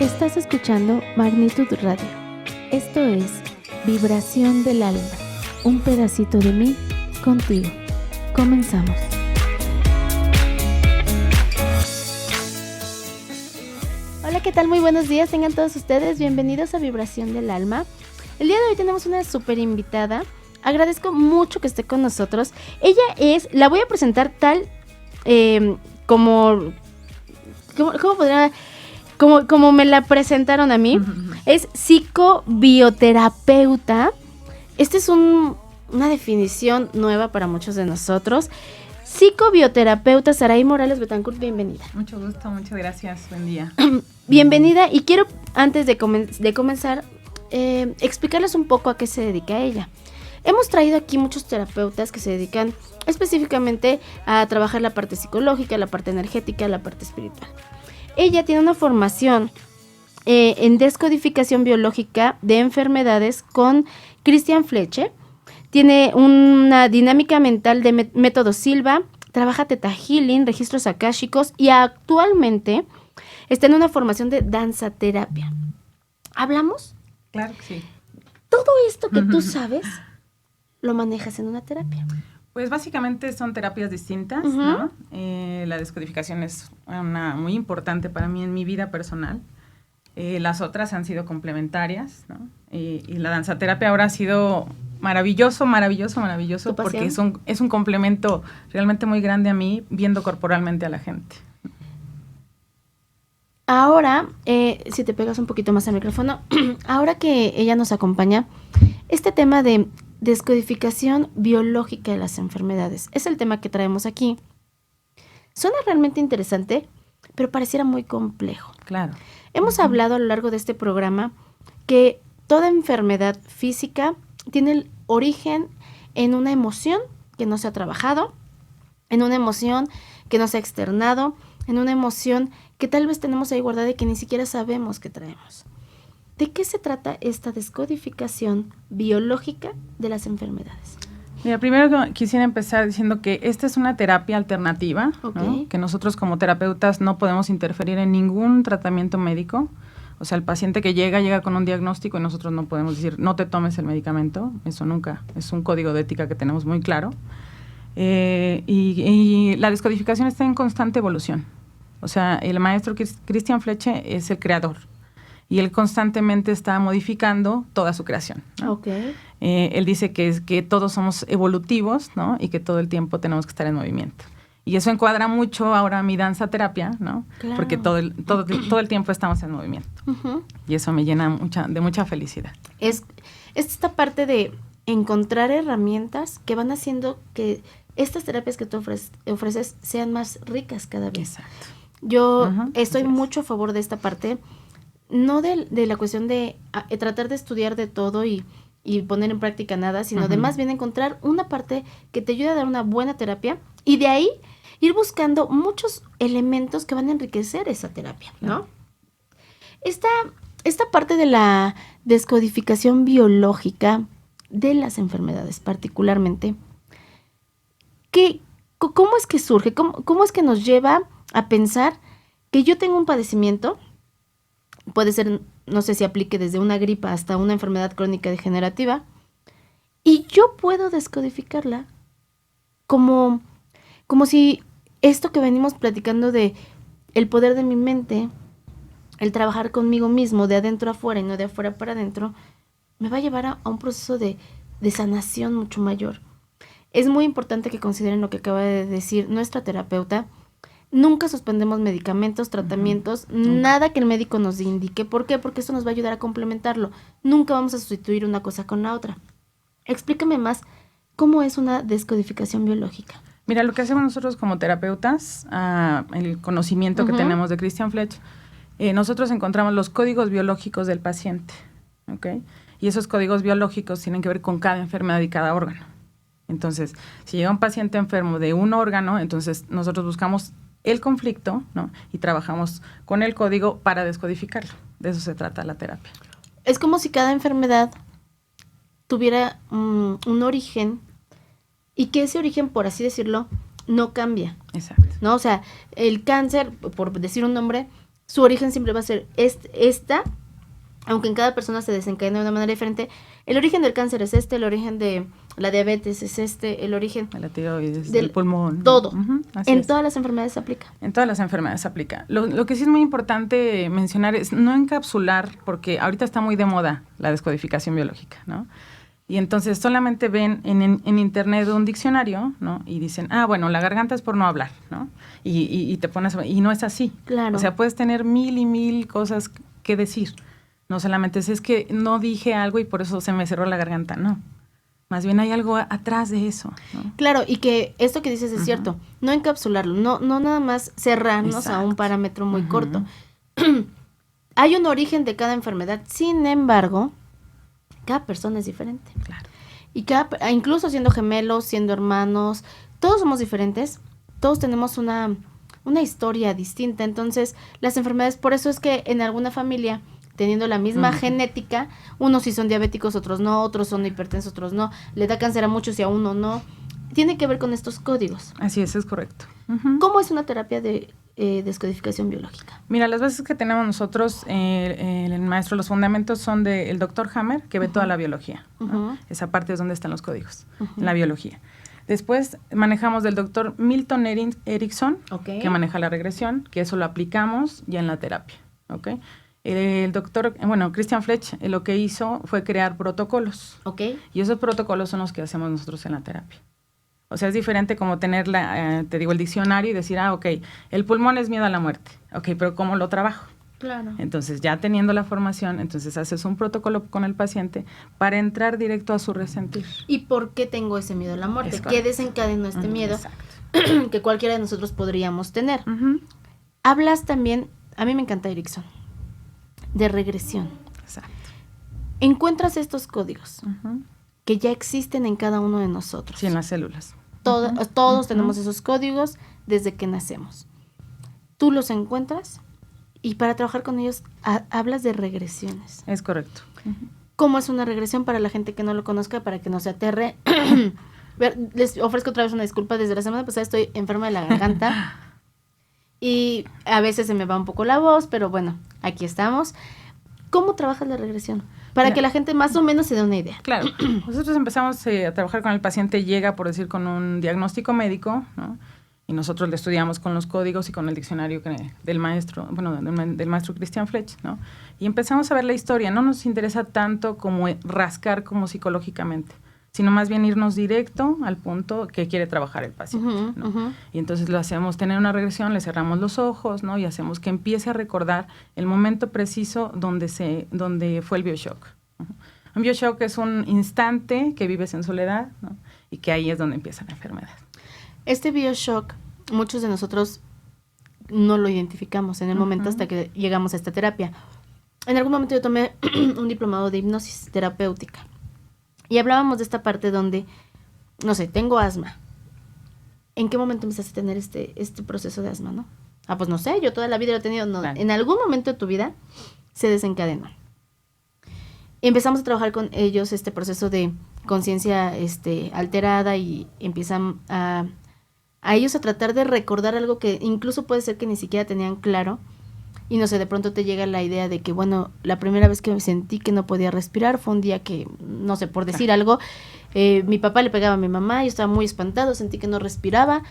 Estás escuchando Magnitud Radio. Esto es Vibración del Alma, un pedacito de mí contigo. Comenzamos. Hola, ¿qué tal? Muy buenos días, tengan todos ustedes bienvenidos a Vibración del Alma. El día de hoy tenemos una súper invitada. Agradezco mucho que esté con nosotros. Ella es, la voy a presentar tal como me la presentaron a mí. Es psicobioterapeuta. Esta es una definición nueva para muchos de nosotros. Psicobioterapeuta Saraí Morales Betancourt, bienvenida. Mucho gusto, muchas gracias, buen día. Bienvenida, y quiero, antes de comenzar, explicarles un poco a qué se dedica ella. Hemos traído aquí muchos terapeutas que se dedican específicamente a trabajar la parte psicológica, la parte energética, la parte espiritual. Ella tiene una formación en descodificación biológica de enfermedades con Christian Fleche. Tiene una dinámica mental de método Silva, trabaja Theta Healing, registros akáshicos y actualmente está en una formación de danzaterapia. ¿Hablamos? Claro que sí. Todo esto que tú sabes, lo manejas en una terapia. Pues básicamente son terapias distintas, ¿no? La descodificación es una muy importante para mí en mi vida personal. Las otras han sido complementarias, ¿no? Y la danzaterapia ahora ha sido maravilloso, porque es un complemento realmente muy grande a mí, viendo corporalmente a la gente. Ahora, si te pegas un poquito más al micrófono, ahora que ella nos acompaña, este tema de descodificación biológica de las enfermedades es el tema que traemos aquí. Suena realmente interesante, pero pareciera muy complejo. Claro. Hemos hablado a lo largo de este programa que toda enfermedad física tiene el origen en una emoción que no se ha trabajado, en una emoción que no se ha externado, en una emoción que tal vez tenemos ahí guardada y que ni siquiera sabemos que traemos. ¿De qué se trata esta descodificación biológica de las enfermedades? Mira, primero quisiera empezar diciendo que esta es una terapia alternativa, Okay. ¿no? Que nosotros como terapeutas no podemos interferir en ningún tratamiento médico. O sea, el paciente que llega con un diagnóstico y nosotros no podemos decir, no te tomes el medicamento. Eso nunca. Es un código de ética que tenemos muy claro. Y la descodificación está en constante evolución. O sea, el maestro Christian Fleche es el creador. Y él constantemente está modificando toda su creación, ¿no? Okay. Él dice que todos somos evolutivos, ¿no? Y que todo el tiempo tenemos que estar en movimiento. Y eso encuadra mucho ahora mi danza terapia, ¿no? Claro. Porque todo el tiempo estamos en movimiento. Uh-huh. Y eso me llena de mucha felicidad. Es esta parte de encontrar herramientas que van haciendo que estas terapias que tú ofreces sean más ricas cada vez. Exacto. Yo estoy mucho a favor de esta parte. No de la cuestión de tratar de estudiar de todo y poner en práctica nada, sino de más bien encontrar una parte que te ayude a dar una buena terapia y de ahí ir buscando muchos elementos que van a enriquecer esa terapia, ¿no? Esta parte de la descodificación biológica de las enfermedades particularmente, ¿cómo es que surge? ¿Cómo es que nos lleva a pensar que yo tengo un padecimiento? Puede ser, no sé si aplique desde una gripa hasta una enfermedad crónica degenerativa, y yo puedo descodificarla como si esto que venimos platicando de el poder de mi mente, el trabajar conmigo mismo de adentro a afuera y no de afuera para adentro, me va a llevar a un proceso de sanación mucho mayor. Es muy importante que consideren lo que acaba de decir nuestra terapeuta. Nunca suspendemos medicamentos, tratamientos, nada que el médico nos indique. ¿Por qué? Porque esto nos va a ayudar a complementarlo. Nunca vamos a sustituir una cosa con la otra. Explícame más, ¿cómo es una descodificación biológica? Mira, lo que hacemos nosotros como terapeutas, el conocimiento que tenemos de Christian Fleche, nosotros encontramos los códigos biológicos del paciente, ¿ok? Y esos códigos biológicos tienen que ver con cada enfermedad y cada órgano. Entonces, si llega un paciente enfermo de un órgano, entonces nosotros buscamos el conflicto, ¿no? Y trabajamos con el código para descodificarlo. De eso se trata la terapia. Es como si cada enfermedad tuviera un origen y que ese origen, por así decirlo, no cambia. Exacto. ¿No? O sea, el cáncer, por decir un nombre, su origen siempre va a ser esta, aunque en cada persona se desencadena de una manera diferente. El origen del cáncer es el origen de la diabetes es el origen de la tiroides, del pulmón. Todo. En todas las enfermedades se aplica. En todas las enfermedades se aplica. Lo que sí es muy importante mencionar es no encapsular, porque ahorita está muy de moda la descodificación biológica, ¿no? Y entonces solamente ven en internet un diccionario, ¿no? Y dicen, bueno, la garganta es por no hablar, ¿no? Y te pones, y no es así. Claro. O sea, puedes tener mil y mil cosas que decir. No solamente es que no dije algo y por eso se me cerró la garganta, no. Más bien hay algo atrás de eso, ¿no? Claro, y que esto que dices es cierto, no encapsularlo, no nada más cerrarnos a un parámetro muy corto. Hay un origen de cada enfermedad, sin embargo, cada persona es diferente. Claro. Y incluso siendo gemelos, siendo hermanos, todos somos diferentes, todos tenemos una historia distinta. Entonces, las enfermedades, por eso es que en alguna familia, teniendo la misma genética, unos sí son diabéticos, otros no, otros son hipertensos, otros no, le da cáncer a muchos y a uno no. Tiene que ver con estos códigos. Así es correcto. ¿Cómo es una terapia de descodificación biológica? Mira, las bases que tenemos nosotros, el maestro, los fundamentos son del doctor Hammer, que ve toda la biología, ¿no? Esa parte es donde están los códigos, en la biología. Después manejamos del doctor Milton Erickson, que maneja la regresión, que eso lo aplicamos ya en la terapia, ¿ok? El doctor, Christian Fletch, lo que hizo fue crear protocolos. Y esos protocolos son los que hacemos nosotros en la terapia. O sea, es diferente como tener, el diccionario y decir, el pulmón es miedo a la muerte. Pero ¿cómo lo trabajo? Claro. Entonces, ya teniendo la formación, entonces haces un protocolo con el paciente para entrar directo a su resentir. ¿Y por qué tengo ese miedo a la muerte? ¿Qué desencadenó este miedo? Que cualquiera de nosotros podríamos tener. Hablas también, a mí me encanta Erickson, de regresión. Exacto. Encuentras estos códigos que ya existen en cada uno de nosotros. Sí, en las células. Todos tenemos esos códigos desde que nacemos. Tú los encuentras y para trabajar con ellos hablas de regresiones. Es correcto. ¿Cómo es una regresión para la gente que no lo conozca, para que no se aterre? Les ofrezco otra vez una disculpa. Desde la semana pasada estoy enferma de la garganta y a veces se me va un poco la voz, pero bueno, aquí estamos. ¿Cómo trabajas la regresión? Para que la gente más o menos se dé una idea. Claro. Nosotros empezamos a trabajar con el paciente, llega, por decir, con un diagnóstico médico, ¿no? Y nosotros le estudiamos con los códigos y con el diccionario del maestro, del maestro Christian Fletch, ¿no? Y empezamos a ver la historia. No nos interesa tanto como rascar como psicológicamente, sino más bien irnos directo al punto que quiere trabajar el paciente, ¿no? Y entonces lo hacemos tener una regresión, le cerramos los ojos, ¿no? Y hacemos que empiece a recordar el momento preciso donde fue el bioshock. Un bioshock es un instante que vives en soledad, ¿no? Y que ahí es donde empieza la enfermedad. Este bioshock, muchos de nosotros no lo identificamos en el momento hasta que llegamos a esta terapia. En algún momento yo tomé un diplomado de hipnosis terapéutica y hablábamos de esta parte donde, no sé, tengo asma. ¿En qué momento empezaste a tener este proceso de asma, no? Pues no sé, yo toda la vida lo he tenido. No, claro. En algún momento de tu vida se desencadenó. Empezamos a trabajar con ellos este proceso de conciencia alterada y empiezan a ellos a tratar de recordar algo que incluso puede ser que ni siquiera tenían claro. Y no sé, de pronto te llega la idea de que, bueno, la primera vez que me sentí que no podía respirar fue un día que, no sé, por decir algo, mi papá le pegaba a mi mamá, yo estaba muy espantado, sentí que no respiraba.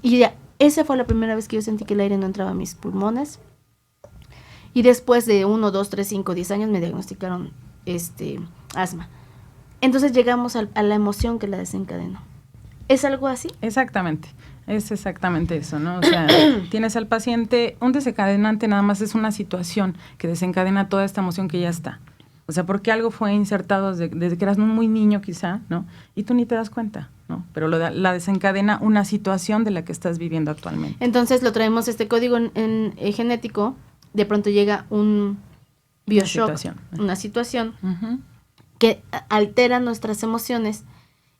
Y ya, esa fue la primera vez que yo sentí que el aire no entraba a mis pulmones. Y después de 1, 2, 3, 5, 10 años me diagnosticaron asma. Entonces llegamos a la emoción que la desencadenó. ¿Es algo así? Exactamente. Es exactamente eso, ¿no? O sea, tienes al paciente, un desencadenante nada más es una situación que desencadena toda esta emoción que ya está. O sea, porque algo fue insertado desde que eras muy niño quizá, ¿no? Y tú ni te das cuenta, ¿no? Pero la desencadena una situación de la que estás viviendo actualmente. Entonces lo traemos código en genético, de pronto llega un bioshock, una situación que altera nuestras emociones.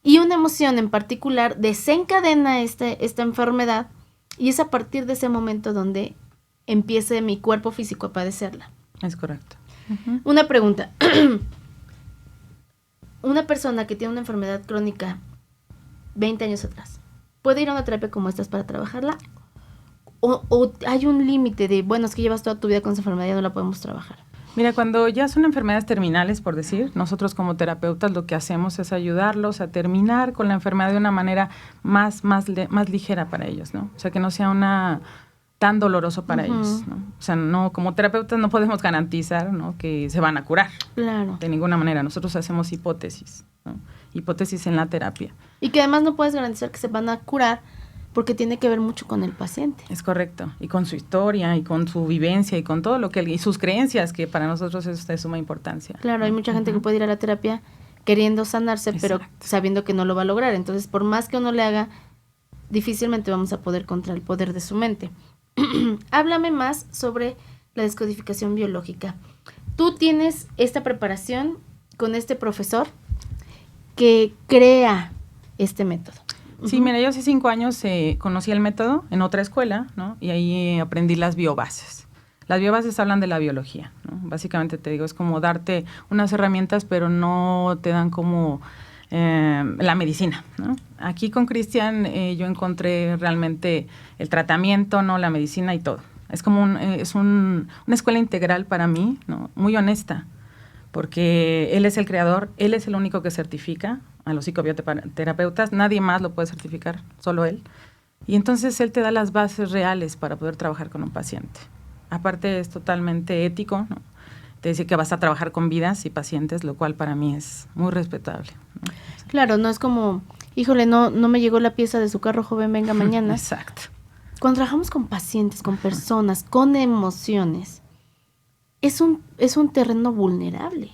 Y una emoción en particular desencadena esta enfermedad y es a partir de ese momento donde empiece mi cuerpo físico a padecerla. Es correcto. Una pregunta. Una persona que tiene una enfermedad crónica 20 años atrás, ¿puede ir a una terapia como estas para trabajarla? o hay un límite de, bueno, es que llevas toda tu vida con esa enfermedad, ya no la podemos trabajar? Mira, cuando ya son enfermedades terminales, por decir, nosotros como terapeutas lo que hacemos es ayudarlos a terminar con la enfermedad de una manera más ligera para ellos, ¿no? O sea, que no sea tan doloroso para ellos, ¿no? O sea, no, como terapeutas no podemos garantizar, ¿no?, que se van a curar. Claro. De ninguna manera. Nosotros hacemos hipótesis, ¿no? Hipótesis en la terapia. Y que además no puedes garantizar que se van a curar porque tiene que ver mucho con el paciente. Es correcto. Y con su historia, y con su vivencia, y con todo lo que y sus creencias, que para nosotros es de suma importancia. Claro, hay mucha gente que puede ir a la terapia queriendo sanarse, Exacto, pero sabiendo que no lo va a lograr. Entonces, por más que uno le haga, difícilmente vamos a poder contra el poder de su mente. Háblame más sobre la descodificación biológica. Tú tienes esta preparación con este profesor que crea este método. Sí, mira, yo hace 5 años conocí el método en otra escuela, ¿no? Y ahí aprendí las biobases. Las biobases hablan de la biología, ¿no? Básicamente te digo, es como darte unas herramientas, pero no te dan como la medicina, ¿no? Aquí con Cristian yo encontré realmente el tratamiento, ¿no?, la medicina y todo. Es como una escuela integral para mí, ¿no?, muy honesta, porque él es el creador, él es el único que certifica a los psicobioterapeutas, nadie más lo puede certificar, solo él. Y entonces él te da las bases reales para poder trabajar con un paciente. Aparte es totalmente ético, ¿no? Te dice que vas a trabajar con vidas y pacientes, lo cual para mí es muy respetable, ¿no? Claro, no es como, híjole, no me llegó la pieza de su carro, joven, venga mañana. Exacto. Cuando trabajamos con pacientes, con personas, con emociones, es un terreno vulnerable.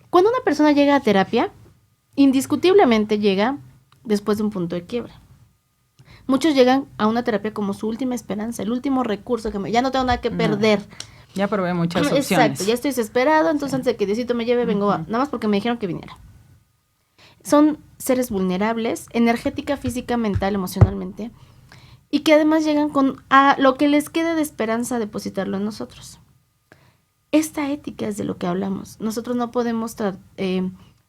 Cuando una persona llega a terapia, indiscutiblemente llega después de un punto de quiebra. Muchos llegan a una terapia como su última esperanza, el último recurso, que ya no tengo nada que perder. Ya probé muchas opciones. Exacto, ya estoy desesperado, entonces antes de que Diosito me lleve, vengo nada más porque me dijeron que viniera. Son seres vulnerables, energética, física, mental, emocionalmente, y que además llegan con a lo que les quede de esperanza depositarlo en nosotros. Esta ética es de lo que hablamos. Nosotros no podemos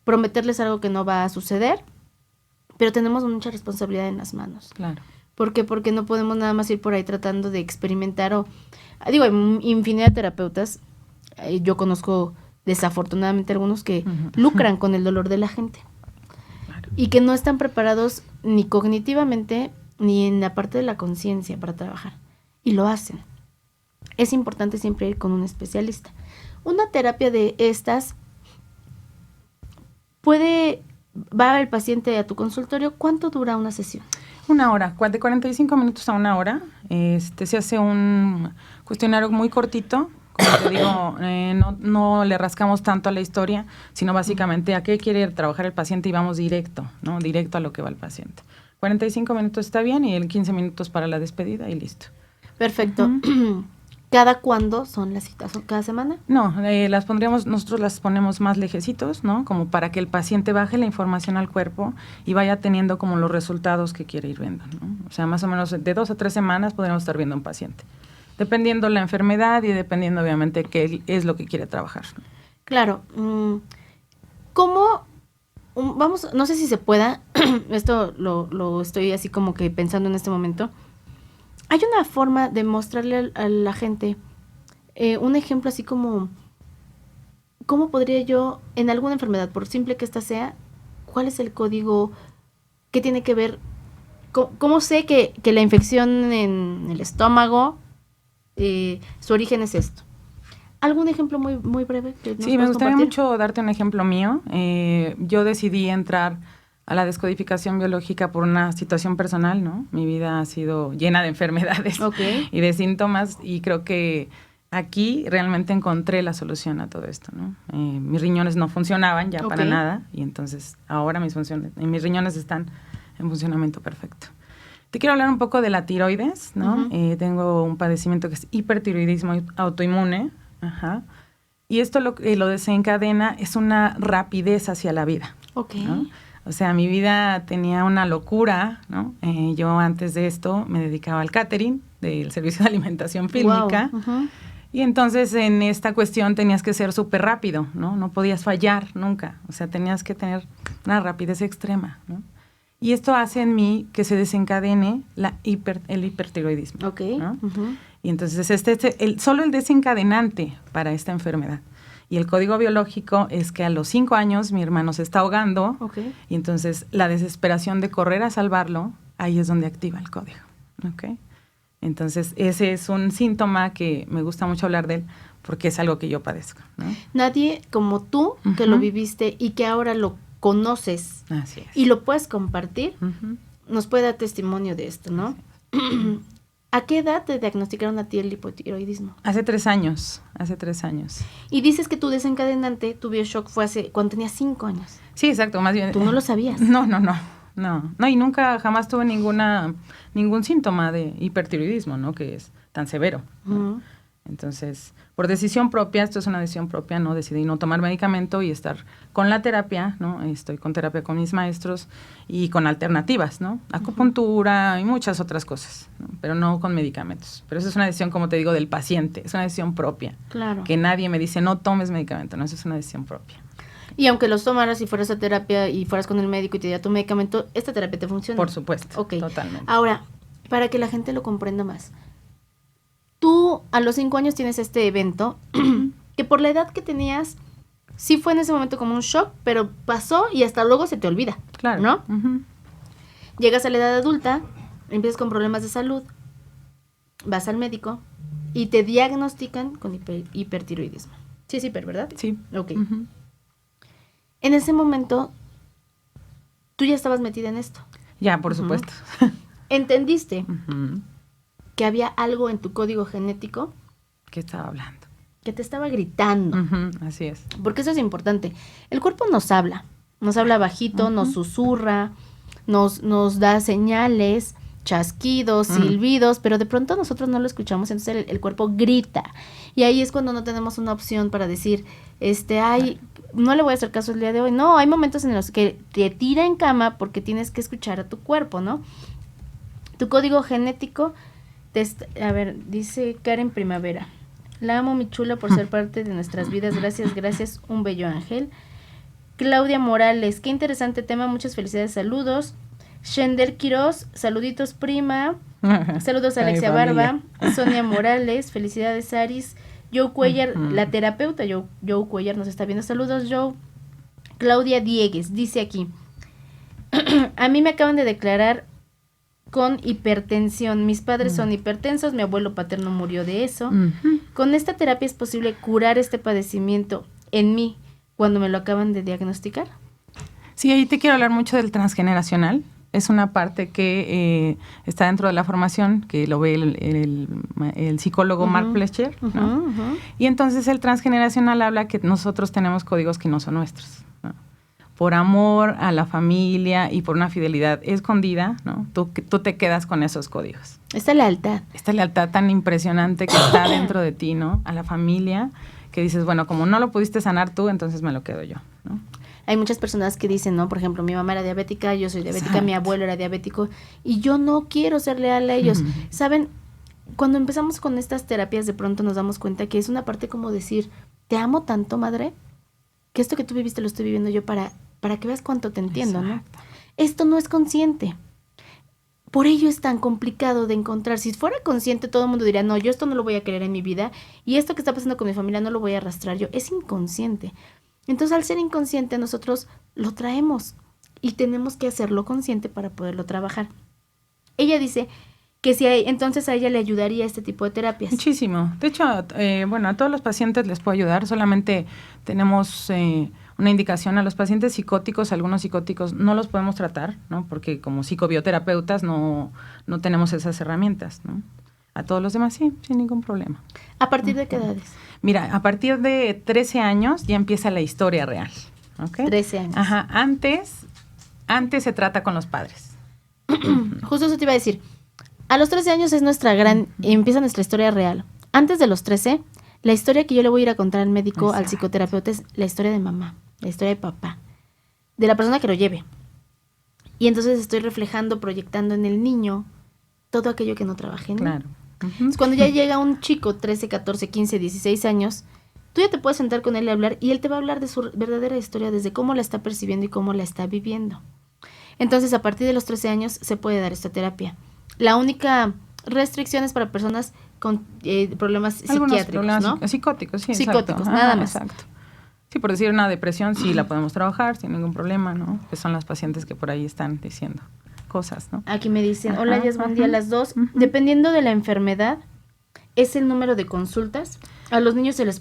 prometerles algo que no va a suceder, pero tenemos mucha responsabilidad en las manos. Claro. ¿Por qué? Porque no podemos nada más ir por ahí tratando de experimentar hay infinidad de terapeutas. Yo conozco desafortunadamente algunos que lucran con el dolor de la gente. Claro. Y que no están preparados ni cognitivamente ni en la parte de la conciencia para trabajar. Y lo hacen. Es importante siempre ir con un especialista. Una terapia de estas va el paciente a tu consultorio. ¿Cuánto dura una sesión? 1 hora, de 45 minutos a 1 hora. Se hace un cuestionario muy cortito. Como te digo, no le rascamos tanto a la historia, sino básicamente a qué quiere trabajar el paciente y vamos directo, ¿no? Directo a lo que va el paciente. 45 minutos está bien y el 15 minutos para la despedida y listo. Perfecto. ¿Cada cuándo son las citas? ¿Cada semana? No, nosotros las ponemos más lejecitos, ¿no? Como para que el paciente baje la información al cuerpo y vaya teniendo como los resultados que quiere ir viendo, ¿no? O sea, más o menos de 2 a 3 semanas podríamos estar viendo un paciente, dependiendo la enfermedad y dependiendo obviamente qué es lo que quiere trabajar. Claro. ¿Cómo? No sé si se pueda, esto lo estoy así como que pensando en este momento. Hay una forma de mostrarle a la gente un ejemplo así como, ¿cómo podría yo, en alguna enfermedad, por simple que esta sea, cuál es el código, qué tiene que ver, cómo sé que la infección en el estómago, su origen es esto? ¿Algún ejemplo muy, muy breve? Sí, me gustaría mucho darte un ejemplo mío. Yo decidí entrar a la descodificación biológica por una situación personal, ¿no? Mi vida ha sido llena de enfermedades y de síntomas y creo que aquí realmente encontré la solución a todo esto, ¿no? Mis riñones no funcionaban ya para nada y entonces ahora mis riñones están en funcionamiento perfecto. Te quiero hablar un poco de la tiroides, ¿no? Tengo un padecimiento que es hipertiroidismo autoinmune, y esto lo desencadena es una rapidez hacia la vida, ¿no? O sea, mi vida tenía una locura, ¿no? Yo antes de esto me dedicaba al catering del servicio de alimentación fílmica. Wow. Y entonces en esta cuestión tenías que ser súper rápido, ¿no? No podías fallar nunca. O sea, tenías que tener una rapidez extrema, ¿no? Y esto hace en mí que se desencadene el hipertiroidismo. Ok. ¿No? Y entonces solo el desencadenante para esta enfermedad. Y el código biológico es que a los 5 años mi hermano se está ahogando. Okay. Y entonces la desesperación de correr a salvarlo, ahí es donde activa el código. ¿Okay? Entonces ese es un síntoma que me gusta mucho hablar de él porque es algo que yo padezco, ¿no? Nadie como tú que lo viviste y que ahora lo conoces. Así es. Y lo puedes compartir, nos puede dar testimonio de esto, ¿no? ¿A qué edad te diagnosticaron a ti el hipotiroidismo? Hace 3 años. Y dices que tu desencadenante, tu bioshock, fue cuando tenías 5 años. Sí, exacto, más bien. ¿Tú no lo sabías? No, y nunca, jamás tuve ningún síntoma de hipertiroidismo, ¿no? Que es tan severo, ¿no? Entonces, por decisión propia, esto es una decisión propia, ¿no? Decidí no tomar medicamento y estar con la terapia, ¿no? Estoy con terapia con mis maestros y con alternativas, ¿no? Acupuntura y muchas otras cosas, ¿no? Pero no con medicamentos. Pero eso es una decisión, como te digo, del paciente, es una decisión propia. Claro. Que nadie me dice, no tomes medicamento, no, eso es una decisión propia. Y aunque los tomaras y fueras a terapia y fueras con el médico y te diera tu medicamento, esta terapia te funciona. Por supuesto, okay. Totalmente. Ahora, para que la gente lo comprenda más, tú a los 5 años tienes este evento que por la edad que tenías, sí fue en ese momento como un shock, pero pasó y hasta luego se te olvida. Claro. ¿No? Llegas a la edad adulta, empiezas con problemas de salud, vas al médico y te diagnostican con hipertiroidismo. Sí es hiper, ¿verdad? Sí. Ok. En ese momento, tú ya estabas metida en esto. Ya, por supuesto. ¿Entendiste que había algo en tu código genético? ¿Qué estaba hablando? Que te estaba gritando. Así es. Porque eso es importante. El cuerpo nos habla bajito, nos susurra, nos da señales, chasquidos, silbidos, pero de pronto nosotros no lo escuchamos, entonces el cuerpo grita. Y ahí es cuando no tenemos una opción para decir, no le voy a hacer caso el día de hoy. No, hay momentos en los que te tira en cama porque tienes que escuchar a tu cuerpo, ¿no? Tu código genético, dice Karen Primavera. La amo, mi chula, por ser parte de nuestras vidas. Gracias, un bello ángel. Claudia Morales, qué interesante tema, muchas felicidades, saludos. Shender Quiroz, saluditos, prima. Saludos a Alexia Barba. Sonia Morales, felicidades, Aris. Joe Cuellar, la terapeuta Joe Cuellar nos está viendo. Saludos, Joe. Claudia Diegues, dice aquí. A mí me acaban de declarar con hipertensión. Mis padres son hipertensos, mi abuelo paterno murió de eso. Con esta terapia es posible curar este padecimiento en mí cuando me lo acaban de diagnosticar. Sí, ahí te quiero hablar mucho del transgeneracional. Es una parte que está dentro de la formación, que lo ve el psicólogo Mark Fletcher, ¿no? Y entonces el transgeneracional habla que nosotros tenemos códigos que no son nuestros, ¿no? Por amor a la familia y por una fidelidad escondida, ¿no? Tú te quedas con esos códigos. Esta lealtad tan impresionante que está dentro de ti, ¿no? A la familia, que dices, bueno, como no lo pudiste sanar tú, entonces me lo quedo yo, ¿no? Hay muchas personas que dicen, ¿no? Por ejemplo, mi mamá era diabética, yo soy diabética, mi abuelo era diabético, y yo no quiero ser leal a ellos. ¿Saben? Cuando empezamos con estas terapias, de pronto nos damos cuenta que es una parte como decir, te amo tanto, madre, que esto que tú viviste lo estoy viviendo yo para que veas cuánto te entiendo, exacto, ¿no? Esto no es consciente. Por ello es tan complicado de encontrar. Si fuera consciente, todo el mundo diría, no, yo esto no lo voy a querer en mi vida, y esto que está pasando con mi familia no lo voy a arrastrar yo. Es inconsciente. Entonces, al ser inconsciente, nosotros lo traemos y tenemos que hacerlo consciente para poderlo trabajar. Ella dice que entonces a ella le ayudaría este tipo de terapias. Muchísimo. De hecho, a todos los pacientes les puedo ayudar. Solamente tenemos una indicación a los pacientes psicóticos. Algunos psicóticos no los podemos tratar, ¿no? Porque como psicobioterapeutas no tenemos esas herramientas, ¿no? A todos los demás sí, sin ningún problema. ¿A partir de qué edades? Mira, a partir de 13 años ya empieza la historia real, ¿ok? 13 años. Ajá, antes se trata con los padres. Justo eso te iba a decir. A los 13 años es empieza nuestra historia real. Antes de los 13, la historia que yo le voy a ir a contar al médico, exacto, al psicoterapeuta, es la historia de mamá, la historia de papá, de la persona que lo lleve. Y entonces estoy reflejando, proyectando en el niño todo aquello que no trabajé en él. Claro. Entonces, cuando ya llega un chico, 13, 14, 15, 16 años, tú ya te puedes sentar con él y hablar, y él te va a hablar de su verdadera historia, desde cómo la está percibiendo y cómo la está viviendo. Entonces, a partir de los 13 años se puede dar esta terapia. La única restricción es para personas con problemas psiquiátricos, problemas ¿no? Psicóticos, sí, psicóticos, nada más. Exacto. Sí, por decir una depresión, sí la podemos trabajar sin ningún problema, ¿no? Que son las pacientes que por ahí están diciendo cosas, ¿no? Aquí me dicen, hola, Jess, buen día a las dos. Dependiendo de la enfermedad, es el número de consultas. A los niños se le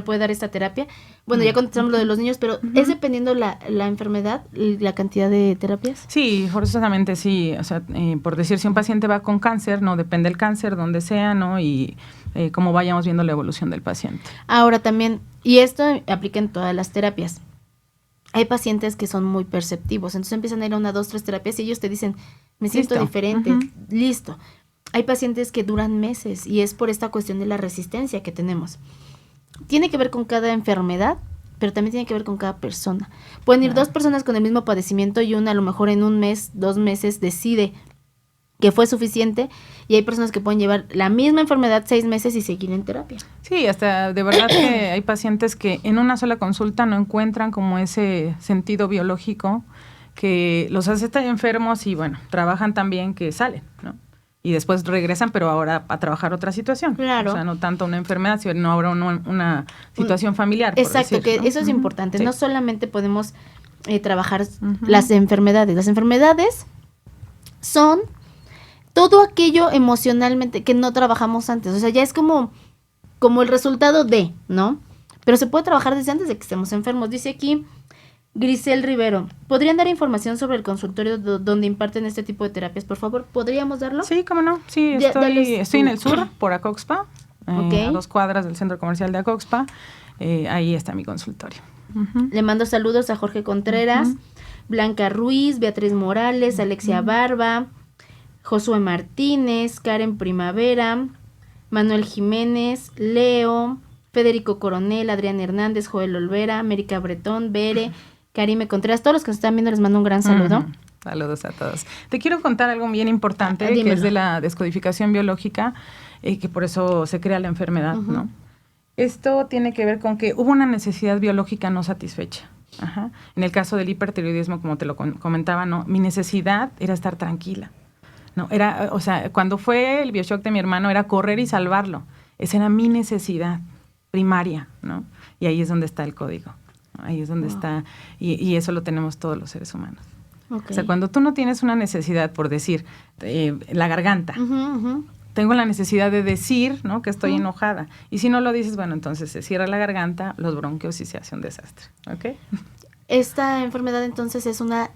puede dar esta terapia. Bueno, ya contestamos lo de los niños, pero ¿es dependiendo la enfermedad y la cantidad de terapias? Sí, forzosamente sí. O sea, por decir, si un paciente va con cáncer, no depende del cáncer, donde sea, ¿no? Y cómo vayamos viendo la evolución del paciente. Ahora también, y esto aplica en todas las terapias. Hay pacientes que son muy perceptivos, entonces empiezan a ir a 1, 2, 3 terapias y ellos te dicen, me siento diferente, listo. Hay pacientes que duran meses y es por esta cuestión de la resistencia que tenemos. Tiene que ver con cada enfermedad, pero también tiene que ver con cada persona. Pueden ir 2 personas con el mismo padecimiento y una a lo mejor en 1 mes, 2 meses decide que fue suficiente, y hay personas que pueden llevar la misma enfermedad 6 meses y seguir en terapia. Sí, hasta de verdad que hay pacientes que en una sola consulta no encuentran como ese sentido biológico que los hace estar enfermos y bueno, trabajan tan bien que salen, ¿no? Y después regresan, pero ahora a trabajar otra situación. Claro. O sea, no tanto una enfermedad, sino ahora una situación familiar. Exacto, por decir, que ¿no? eso es importante. Sí. No solamente podemos trabajar las enfermedades. Las enfermedades son todo aquello emocionalmente que no trabajamos antes. O sea, ya es como el resultado de, ¿no? Pero se puede trabajar desde antes de que estemos enfermos. Dice aquí Grisel Rivero, ¿podrían dar información sobre el consultorio donde imparten este tipo de terapias, por favor? ¿Podríamos darlo? Sí, cómo no. Sí, estoy en el sur, por Acoxpa, a 2 cuadras del centro comercial de Acoxpa. Ahí está mi consultorio. Le mando saludos a Jorge Contreras, Blanca Ruiz, Beatriz Morales, Alexia Barba, Josué Martínez, Karen Primavera, Manuel Jiménez, Leo, Federico Coronel, Adrián Hernández, Joel Olvera, América Bretón, Bere, Karime Contreras. Todos los que nos están viendo les mando un gran saludo. Saludos a todos. Te quiero contar algo bien importante, que es de la descodificación biológica, que por eso se crea la enfermedad, ¿no? Esto tiene que ver con que hubo una necesidad biológica no satisfecha. En el caso del hipertiroidismo, como te lo comentaba, ¿no? Mi necesidad era estar tranquila. No, era, o sea, cuando fue el bioshock de mi hermano era correr y salvarlo. Esa era mi necesidad primaria, ¿no? Y ahí es donde está el código. Ahí es donde está, y eso lo tenemos todos los seres humanos. Okay. O sea, cuando tú no tienes una necesidad, por decir, la garganta, tengo la necesidad de decir, ¿no? Que estoy enojada. Y si no lo dices, bueno, entonces se cierra la garganta, los bronquios y se hace un desastre. ¿Ok? Esta enfermedad entonces es una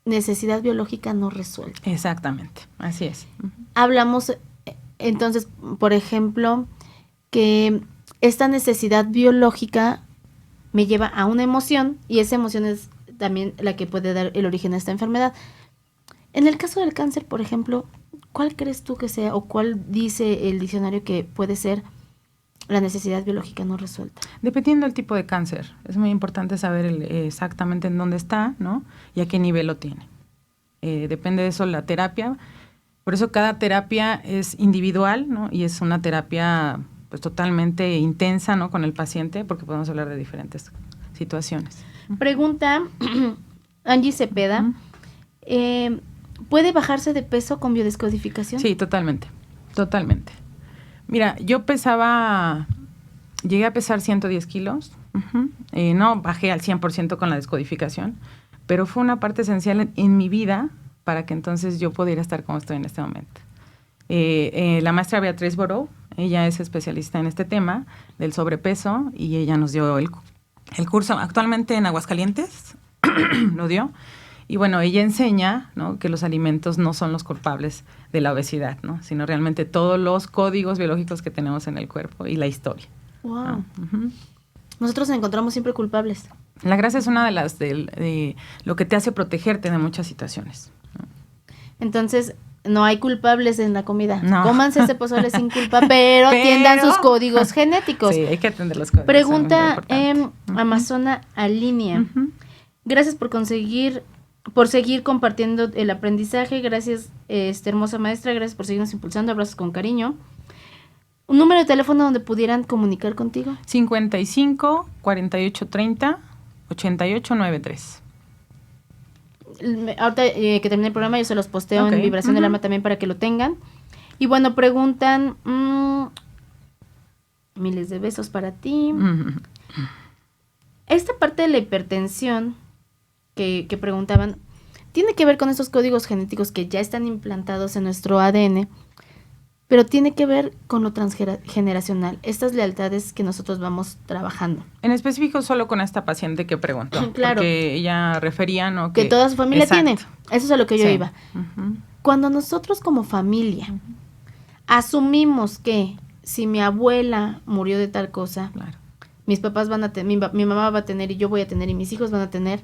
necesidad biológica no resuelta. Exactamente, así es. Hablamos entonces, por ejemplo, que esta necesidad biológica me lleva a una emoción y esa emoción es también la que puede dar el origen a esta enfermedad. En el caso del cáncer, por ejemplo, ¿cuál crees tú que sea o cuál dice el diccionario que puede ser la necesidad biológica no resuelta? Dependiendo del tipo de cáncer, es muy importante saber exactamente en dónde está, ¿no? Y a qué nivel lo tiene. Depende de eso la terapia. Por eso cada terapia es individual, ¿no? Y es una terapia pues totalmente intensa, ¿no? Con el paciente, porque podemos hablar de diferentes situaciones. Pregunta Angie Cepeda, ¿puede bajarse de peso con biodescodificación? Sí, totalmente, totalmente. Mira, yo llegué a pesar 110 kilos, no bajé al 100% con la descodificación, pero fue una parte esencial en mi vida para que entonces yo pudiera estar como estoy en este momento. La maestra Beatriz Boró, ella es especialista en este tema del sobrepeso y ella nos dio el curso actualmente en Aguascalientes, lo dio. Y bueno, ella enseña, ¿no? Que los alimentos no son los culpables de la obesidad, ¿no? Sino realmente todos los códigos biológicos que tenemos en el cuerpo y la historia. Wow. Nosotros nos encontramos siempre culpables. La grasa es una de las de lo que te hace protegerte de muchas situaciones, ¿no? Entonces, no hay culpables en la comida. No. Cómanse ese pozole sin culpa, pero atiendan sus códigos genéticos. Sí, hay que atender los códigos. Pregunta Amazona Alinea. Gracias por seguir compartiendo el aprendizaje. Gracias, hermosa maestra. Gracias por seguirnos impulsando. Abrazos con cariño. ¿Un número de teléfono donde pudieran comunicar contigo? 55 48 30 88 93. ahorita que termine el programa yo se los posteo en Vibración del Alma también para que lo tengan. Y bueno, preguntan, miles de besos para ti. Esta parte de la hipertensión que preguntaban, tiene que ver con esos códigos genéticos que ya están implantados en nuestro ADN, pero tiene que ver con lo transgeneracional, estas lealtades que nosotros vamos trabajando. En específico solo con esta paciente que preguntó, claro, porque ella refería, ¿no?, que toda su familia tiene. Eso es a lo que yo iba. Cuando nosotros como familia asumimos que si mi abuela murió de tal cosa, mis papás van a tener, mi mamá va a tener y yo voy a tener y mis hijos van a tener,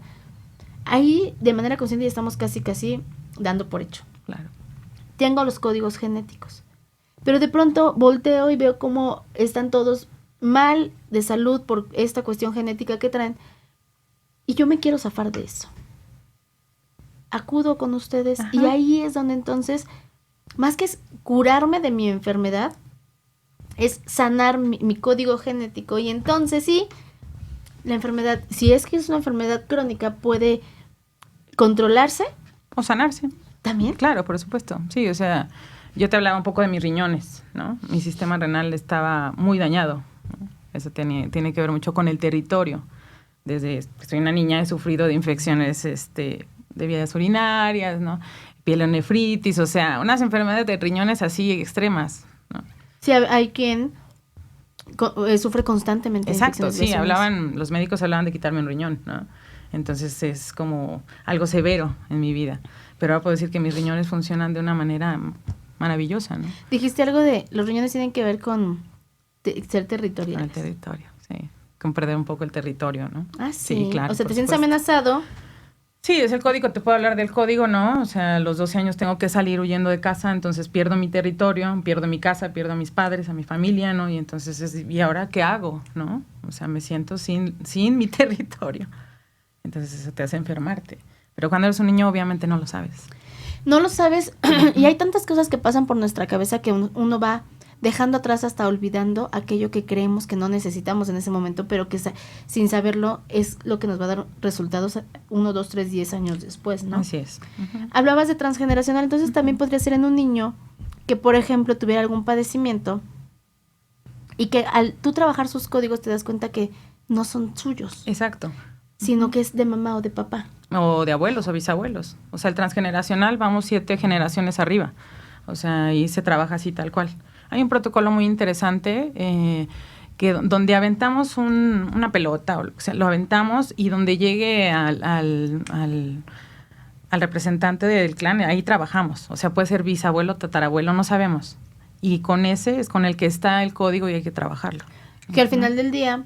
ahí de manera consciente ya estamos casi dando por hecho. Tengo los códigos genéticos. Pero de pronto volteo y veo cómo están todos mal de salud por esta cuestión genética que traen. Y yo me quiero zafar de eso. Acudo con ustedes y ahí es donde entonces, más que es curarme de mi enfermedad, es sanar mi código genético. Y entonces sí, la enfermedad, si es que es una enfermedad crónica, puede controlarse. O sanarse. ¿También? Claro, por supuesto. Sí, o sea, yo te hablaba un poco de mis riñones, ¿no? Mi sistema renal estaba muy dañado, ¿no? Eso tiene que ver mucho con el territorio. Desde que soy una niña he sufrido de infecciones de vías urinarias, ¿no? Pielonefritis, o sea, unas enfermedades de riñones así extremas, ¿no? Sí, hay quien sufre constantemente. Exacto, sí, los médicos hablaban de quitarme un riñón, ¿no? Entonces es como algo severo en mi vida. Pero ahora puedo decir que mis riñones funcionan de una manera maravillosa, ¿no? Dijiste algo de los riñones tienen que ver con ser territoriales. Con el territorio, sí. Con perder un poco el territorio, ¿no? Ah, sí. Sí, claro. O sea, te sientes amenazado. Sí, es el código, te puedo hablar del código, ¿no? O sea, a los 12 años tengo que salir huyendo de casa, entonces pierdo mi territorio, pierdo mi casa, pierdo a mis padres, a mi familia, ¿no? Y entonces, ¿y ahora qué hago, no? O sea, me siento sin mi territorio. Entonces eso te hace enfermarte. Pero cuando eres un niño, obviamente no lo sabes. No lo sabes, y hay tantas cosas que pasan por nuestra cabeza que uno va dejando atrás hasta olvidando aquello que creemos que no necesitamos en ese momento, pero que sin saberlo es lo que nos va a dar resultados 1, 2, 3, 10 años después, ¿no? Así es. Hablabas de transgeneracional, entonces también podría ser en un niño que, por ejemplo, tuviera algún padecimiento y que al tú trabajar sus códigos te das cuenta que no son suyos. Exacto. Sino que es de mamá o de papá. O de abuelos o bisabuelos. O sea, el transgeneracional vamos 7 generaciones arriba. O sea, ahí se trabaja así tal cual. Hay un protocolo muy interesante donde aventamos una pelota, o sea, lo aventamos y donde llegue al representante del clan, ahí trabajamos. O sea, puede ser bisabuelo, tatarabuelo, no sabemos. Y con ese es con el que está el código y hay que trabajarlo. Que al final del día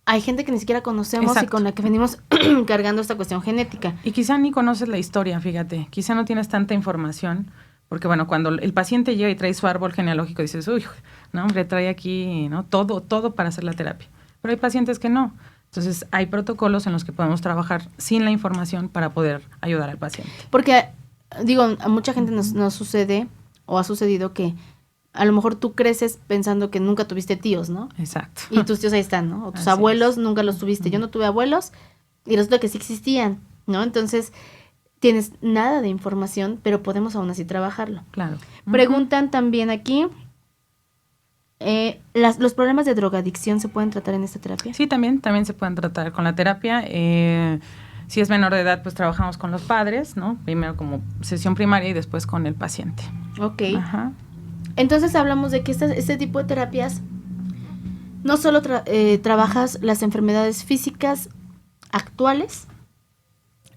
hay gente que ni siquiera conocemos. Exacto. Y con la que venimos cargando esta cuestión genética. Y quizá ni conoces la historia, fíjate. Quizá no tienes tanta información. Porque, bueno, cuando el paciente llega y trae su árbol genealógico, dices, uy, no, hombre, trae aquí, ¿no? Todo para hacer la terapia. Pero hay pacientes que no. Entonces, hay protocolos en los que podemos trabajar sin la información para poder ayudar al paciente. Porque, digo, a mucha gente nos sucede, o ha sucedido que a lo mejor tú creces pensando que nunca tuviste tíos, ¿no? Exacto. Y tus tíos ahí están, ¿no? O tus abuelos nunca los tuviste. Yo no tuve abuelos y resulta que sí existían, ¿no? Entonces tienes nada de información, pero podemos aún así trabajarlo. Claro. Preguntan también aquí, ¿los problemas de drogadicción se pueden tratar en esta terapia? Sí, también se pueden tratar con la terapia. Si es menor de edad, pues trabajamos con los padres, ¿no? Primero como sesión primaria y después con el paciente. Ok. Ajá. Entonces hablamos de que este tipo de terapias no solo trabajas las enfermedades físicas actuales,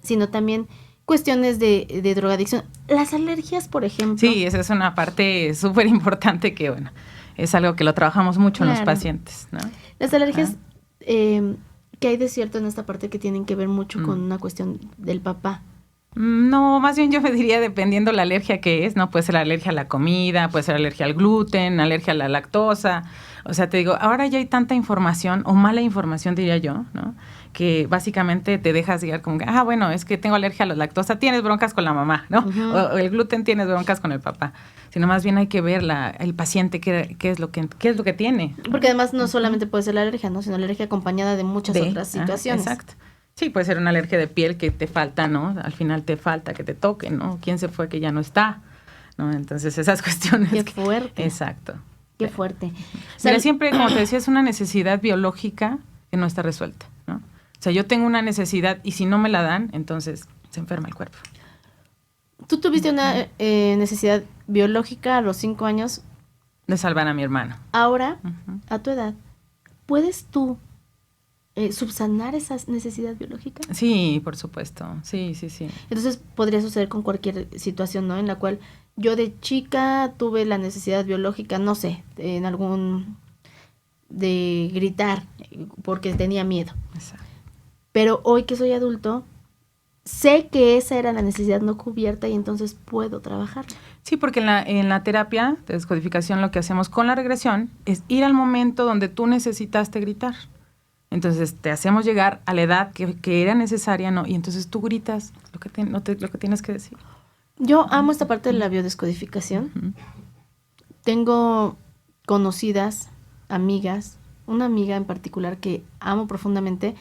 sino también cuestiones de drogadicción. Las alergias, por ejemplo. Sí, esa es una parte súper importante que, bueno, es algo que lo trabajamos mucho en los pacientes, ¿no? Las alergias, ¿qué hay de cierto en esta parte que tienen que ver mucho con una cuestión del papá? No, más bien yo me diría dependiendo la alergia que es, ¿no? Puede ser alergia a la comida, puede ser alergia al gluten, alergia a la lactosa. O sea, te digo, ahora ya hay tanta información, o mala información diría yo, ¿no? Que básicamente te dejas guiar como que, bueno, es que tengo alergia a la lactosa, tienes broncas con la mamá, ¿no? Uh-huh. O el gluten, tienes broncas con el papá. Sino más bien hay que ver el paciente qué es lo que tiene. Porque además no solamente puede ser la alergia, ¿no? Sino la alergia acompañada de muchas otras situaciones. Exacto. Sí, puede ser una alergia de piel que te falta, ¿no? Al final te falta que te toque, ¿no? ¿Quién se fue que ya no está? ¿No? Entonces, esas cuestiones. Qué fuerte. Exacto. Qué fuerte. O sea, siempre, como te decía, es una necesidad biológica que no está resuelta, ¿no? O sea, yo tengo una necesidad y si no me la dan, entonces se enferma el cuerpo. Tú tuviste una necesidad biológica a los 5 años. De salvar a mi hermano. Ahora, a tu edad, ¿puedes tú subsanar esa necesidad biológica? Sí, por supuesto. Sí. Entonces, podría suceder con cualquier situación, ¿no? En la cual yo de chica tuve la necesidad biológica, no sé, en algún... de gritar porque tenía miedo. Exacto. Pero hoy que soy adulto, sé que esa era la necesidad no cubierta y entonces puedo trabajar. Sí, porque en la terapia de descodificación lo que hacemos con la regresión es ir al momento donde tú necesitaste gritar. Entonces te hacemos llegar a la edad que era necesaria, ¿no? Y entonces tú gritas lo que tienes que decir. Yo amo esta parte de la biodescodificación. Tengo conocidas, amigas, una amiga en particular que amo profundamente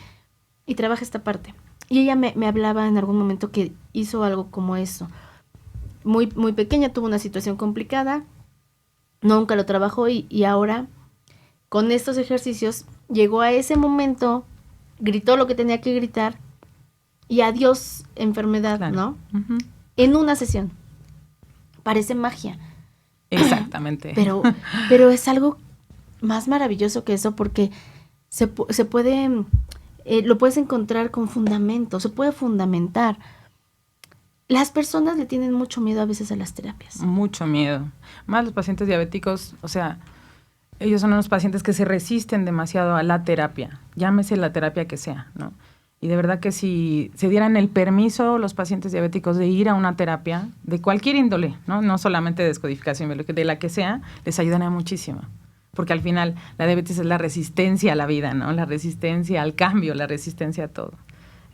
y trabaja esta parte. Y ella me hablaba en algún momento que hizo algo como eso. Muy, muy pequeña, tuvo una situación complicada, nunca lo trabajó y ahora con estos ejercicios llegó a ese momento, gritó lo que tenía que gritar y adiós enfermedad, claro. ¿No? En una sesión. Parece magia. Exactamente. Pero es algo más maravilloso que eso porque se puede, lo puedes encontrar con fundamento, se puede fundamentar. Las personas le tienen mucho miedo a veces a las terapias. Mucho miedo. Más los pacientes diabéticos, o sea, ellos son unos pacientes que se resisten demasiado a la terapia, llámese la terapia que sea, ¿no? Y de verdad que si se dieran el permiso los pacientes diabéticos de ir a una terapia de cualquier índole, no solamente de descodificación, de la que sea, les ayudaría muchísimo. Porque al final la diabetes es la resistencia a la vida, ¿no? La resistencia al cambio, la resistencia a todo.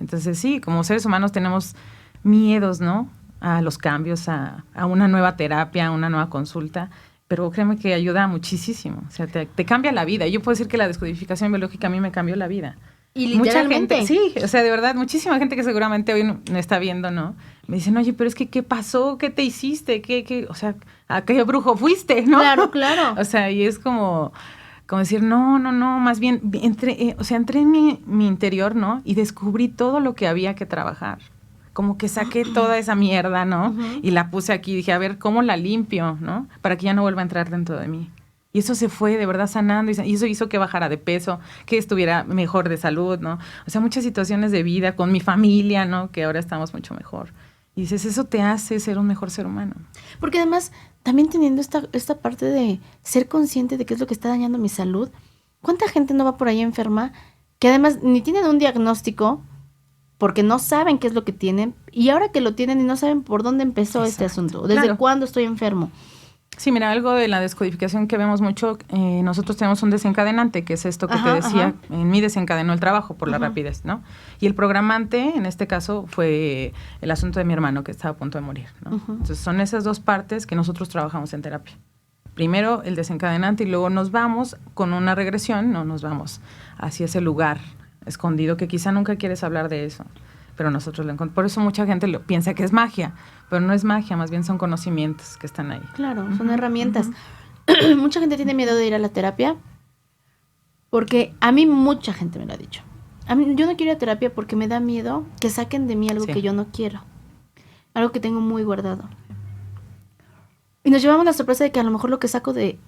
Entonces sí, como seres humanos tenemos miedos, ¿no? A los cambios, a una nueva terapia, a una nueva consulta, pero créeme que ayuda muchísimo. O sea, te cambia la vida. Yo puedo decir que la descodificación biológica a mí me cambió la vida. Y literalmente. Mucha gente, sí, o sea, de verdad, muchísima gente que seguramente hoy me está viendo, ¿no? Me dicen, oye, pero es que, ¿qué pasó? ¿Qué te hiciste? O sea, ¿a qué brujo fuiste, no? Claro. O sea, y es como decir, no, más bien, entré en mi interior, ¿no? Y descubrí todo lo que había que trabajar. Como que saqué toda esa mierda, ¿no? Y la puse aquí, dije, a ver, ¿cómo la limpio, no? Para que ya no vuelva a entrar dentro de mí. Y eso se fue de verdad sanando y eso hizo que bajara de peso, que estuviera mejor de salud, ¿no? O sea, muchas situaciones de vida con mi familia, ¿no? Que ahora estamos mucho mejor. Y dices, eso te hace ser un mejor ser humano. Porque además, también teniendo esta parte de ser consciente de qué es lo que está dañando mi salud, ¿cuánta gente no va por ahí enferma que además ni tienen un diagnóstico porque no saben qué es lo que tienen y ahora que lo tienen y no saben por dónde empezó este asunto, desde cuándo estoy enfermo? Sí, mira, algo de la descodificación que vemos mucho, nosotros tenemos un desencadenante, que es esto que te decía, en mí desencadenó el trabajo por la rapidez, ¿no? Y el programante, en este caso, fue el asunto de mi hermano, que estaba a punto de morir, ¿no? Entonces, son esas dos partes que nosotros trabajamos en terapia. Primero, el desencadenante, y luego nos vamos con una regresión, no nos vamos hacia ese lugar escondido, que quizá nunca quieres hablar de eso, pero nosotros lo encontramos. Por eso mucha gente piensa que es magia, pero no es magia, más bien son conocimientos que están ahí. Claro, son herramientas. Mucha gente tiene miedo de ir a la terapia porque a mí mucha gente me lo ha dicho. Yo no quiero ir a terapia porque me da miedo que saquen de mí algo que yo no quiero, algo que tengo muy guardado. Y nos llevamos la sorpresa de que a lo mejor lo que saco de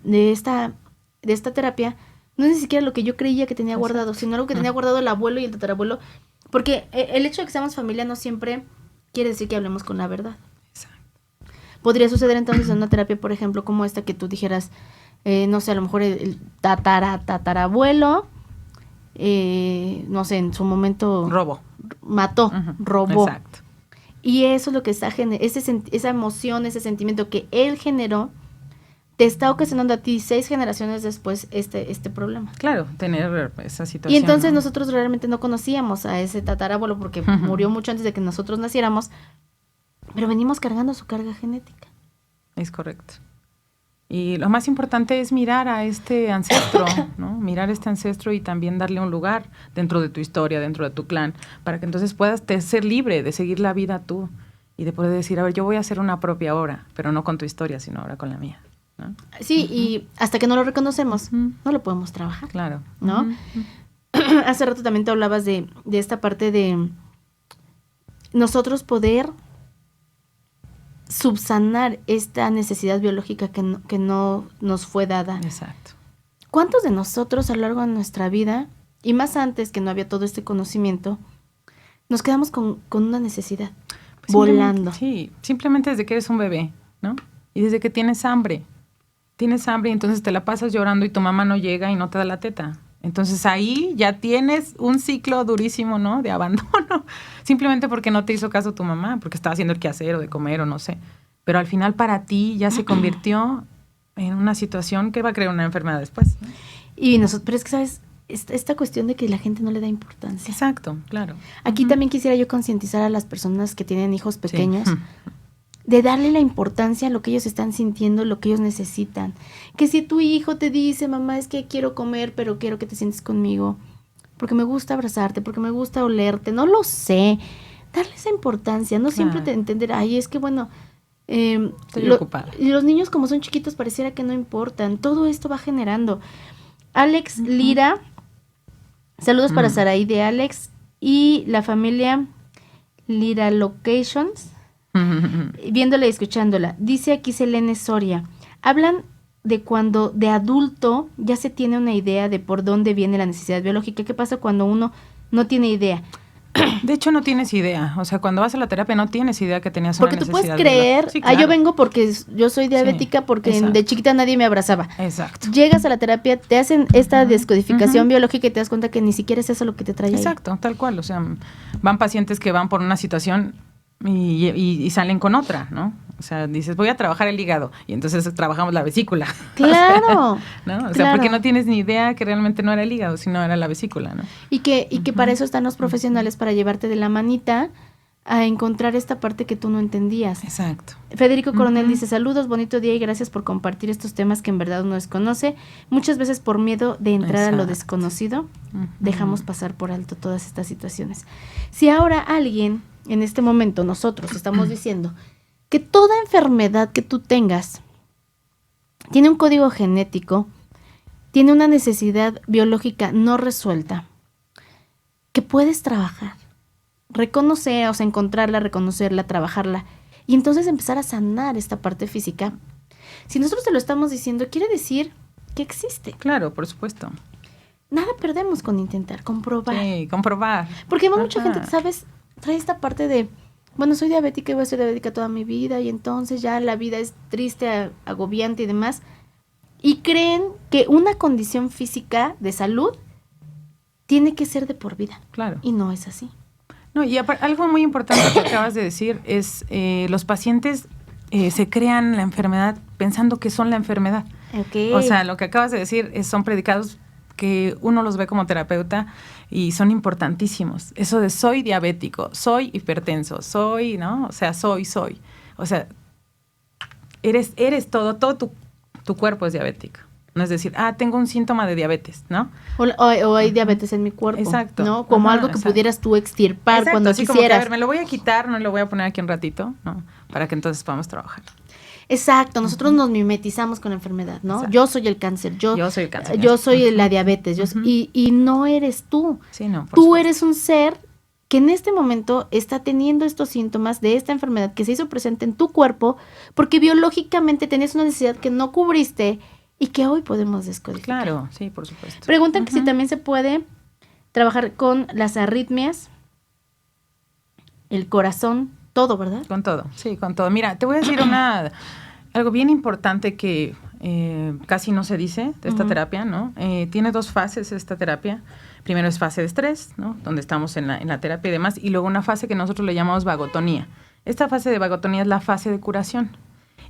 esta terapia no es ni siquiera lo que yo creía que tenía guardado, sino algo que tenía guardado el abuelo y el tatarabuelo. Porque el hecho de que seamos familia no siempre quiere decir que hablemos con la verdad. Exacto. Podría suceder entonces en una terapia, por ejemplo, como esta, que tú dijeras, no sé, a lo mejor el tatarabuelo, no sé, en su momento... Robó. Exacto. Y eso es lo que está esa emoción, ese sentimiento que él generó, te está ocasionando a ti 6 generaciones después este problema. Claro, tener esa situación. Y entonces nosotros realmente no conocíamos a ese tatarabuelo porque murió mucho antes de que nosotros naciéramos, pero venimos cargando su carga genética. Es correcto. Y lo más importante es mirar a este ancestro, ¿no? Mirar a este ancestro y también darle un lugar dentro de tu historia, dentro de tu clan, para que entonces puedas ser libre de seguir la vida tú y de poder decir, a ver, yo voy a hacer una propia obra, pero no con tu historia, sino ahora con la mía, ¿no? Sí, y hasta que no lo reconocemos, no lo podemos trabajar. Claro. ¿No? Hace rato también te hablabas de esta parte de nosotros poder subsanar esta necesidad biológica que no nos fue dada. Exacto. ¿Cuántos de nosotros a lo largo de nuestra vida, y más antes que no había todo este conocimiento, nos quedamos con una necesidad, Pues volando? Sí, simplemente desde que eres un bebé, ¿no? Y desde que tienes hambre y entonces te la pasas llorando y tu mamá no llega y no te da la teta. Entonces ahí ya tienes un ciclo durísimo, ¿no? De abandono, simplemente porque no te hizo caso tu mamá, porque estaba haciendo el quehacer o de comer o no sé. Pero al final para ti ya se convirtió en una situación que va a crear una enfermedad después, ¿no? Y nosotros, pero es que, ¿sabes? Esta cuestión de que la gente no le da importancia. Exacto, claro. Aquí también quisiera yo concientizar a las personas que tienen hijos pequeños, Sí. de darle la importancia a lo que ellos están sintiendo, lo que ellos necesitan. Que si tu hijo te dice, mamá, es que quiero comer, pero quiero que te sientes conmigo, porque me gusta abrazarte, porque me gusta olerte, no lo sé. Darle esa importancia, no siempre te entender, ay, es que bueno, Estoy ocupada. los niños como son chiquitos pareciera que no importan. Todo esto va generando. Alex Lira, saludos para Saraí de Alex y la familia Lira Locations. Viéndola y escuchándola. Dice aquí Selene Soria, hablan de cuando de adulto ya se tiene una idea de por dónde viene la necesidad biológica. ¿Qué pasa cuando uno no tiene idea? De hecho, no tienes idea. O sea, cuando vas a la terapia no tienes idea que tenías una Porque tú necesidad. puedes creer, Sí, claro. yo vengo porque yo soy diabética, Sí, porque exacto. de chiquita nadie me abrazaba. Exacto. Llegas a la terapia, te hacen esta descodificación biológica y te das cuenta que ni siquiera es eso lo que te trae ahí. Exacto, tal cual. O sea, van pacientes que van por una situación y salen con otra, ¿no? O sea, dices, voy a trabajar el hígado y entonces trabajamos la vesícula. Claro. ¿No? O sea, claro. porque no tienes ni idea que realmente no era el hígado, sino era la vesícula, ¿no? Y que para eso están los profesionales, para llevarte de la manita a encontrar esta parte que tú no entendías. Exacto. Federico Coronel dice, saludos, bonito día y gracias por compartir estos temas que en verdad uno desconoce. Muchas veces por miedo de entrar a lo desconocido, dejamos pasar por alto todas estas situaciones. Si ahora alguien, en este momento nosotros estamos diciendo que toda enfermedad que tú tengas tiene un código genético, tiene una necesidad biológica no resuelta, que puedes trabajar, reconocer, o sea, encontrarla, reconocerla, trabajarla, y entonces empezar a sanar esta parte física. Si nosotros te lo estamos diciendo, quiere decir que existe. Claro, por supuesto. Nada perdemos con intentar, comprobar. Sí, comprobar. Porque mucha gente, ¿sabes? Trae esta parte de, bueno, soy diabética y voy a ser diabética toda mi vida, y entonces ya la vida es triste, agobiante y demás. Y creen que una condición física de salud tiene que ser de por vida. Claro. Y no es así. No, y algo muy importante que acabas de decir es los pacientes se crean la enfermedad pensando que son la enfermedad. Okay. O sea, lo que acabas de decir son predicados que uno los ve como terapeuta y son importantísimos. Eso de soy diabético, soy hipertenso, soy, ¿no? O sea, soy. O sea, eres todo tu cuerpo es diabético. No es decir, tengo un síntoma de diabetes, ¿no? O hay diabetes en mi cuerpo. Exacto. ¿No? Como algo que pudieras tú extirpar. Exacto, cuando así quisieras. como que, a ver, me lo voy a quitar, no lo voy a poner aquí un ratito, ¿no? Para que entonces podamos trabajar. Exacto, nosotros nos mimetizamos con la enfermedad, ¿no? Exacto. Yo soy el cáncer, yo soy el cáncer. Yo soy la diabetes, y no eres tú. Sí, no, por tú supuesto. eres un ser que en este momento está teniendo estos síntomas de esta enfermedad que se hizo presente en tu cuerpo porque biológicamente tenías una necesidad que no cubriste y que hoy podemos descodificar. Claro, sí, por supuesto. Preguntan que si también se puede trabajar con las arritmias, el corazón, todo, ¿verdad? Con todo, sí, con todo. Mira, te voy a decir algo bien importante que casi no se dice de esta terapia, ¿no? Tiene dos fases esta terapia. Primero es fase de estrés, ¿no? Donde estamos en la terapia y demás, y luego una fase que nosotros le llamamos vagotonía. Esta fase de vagotonía es la fase de curación.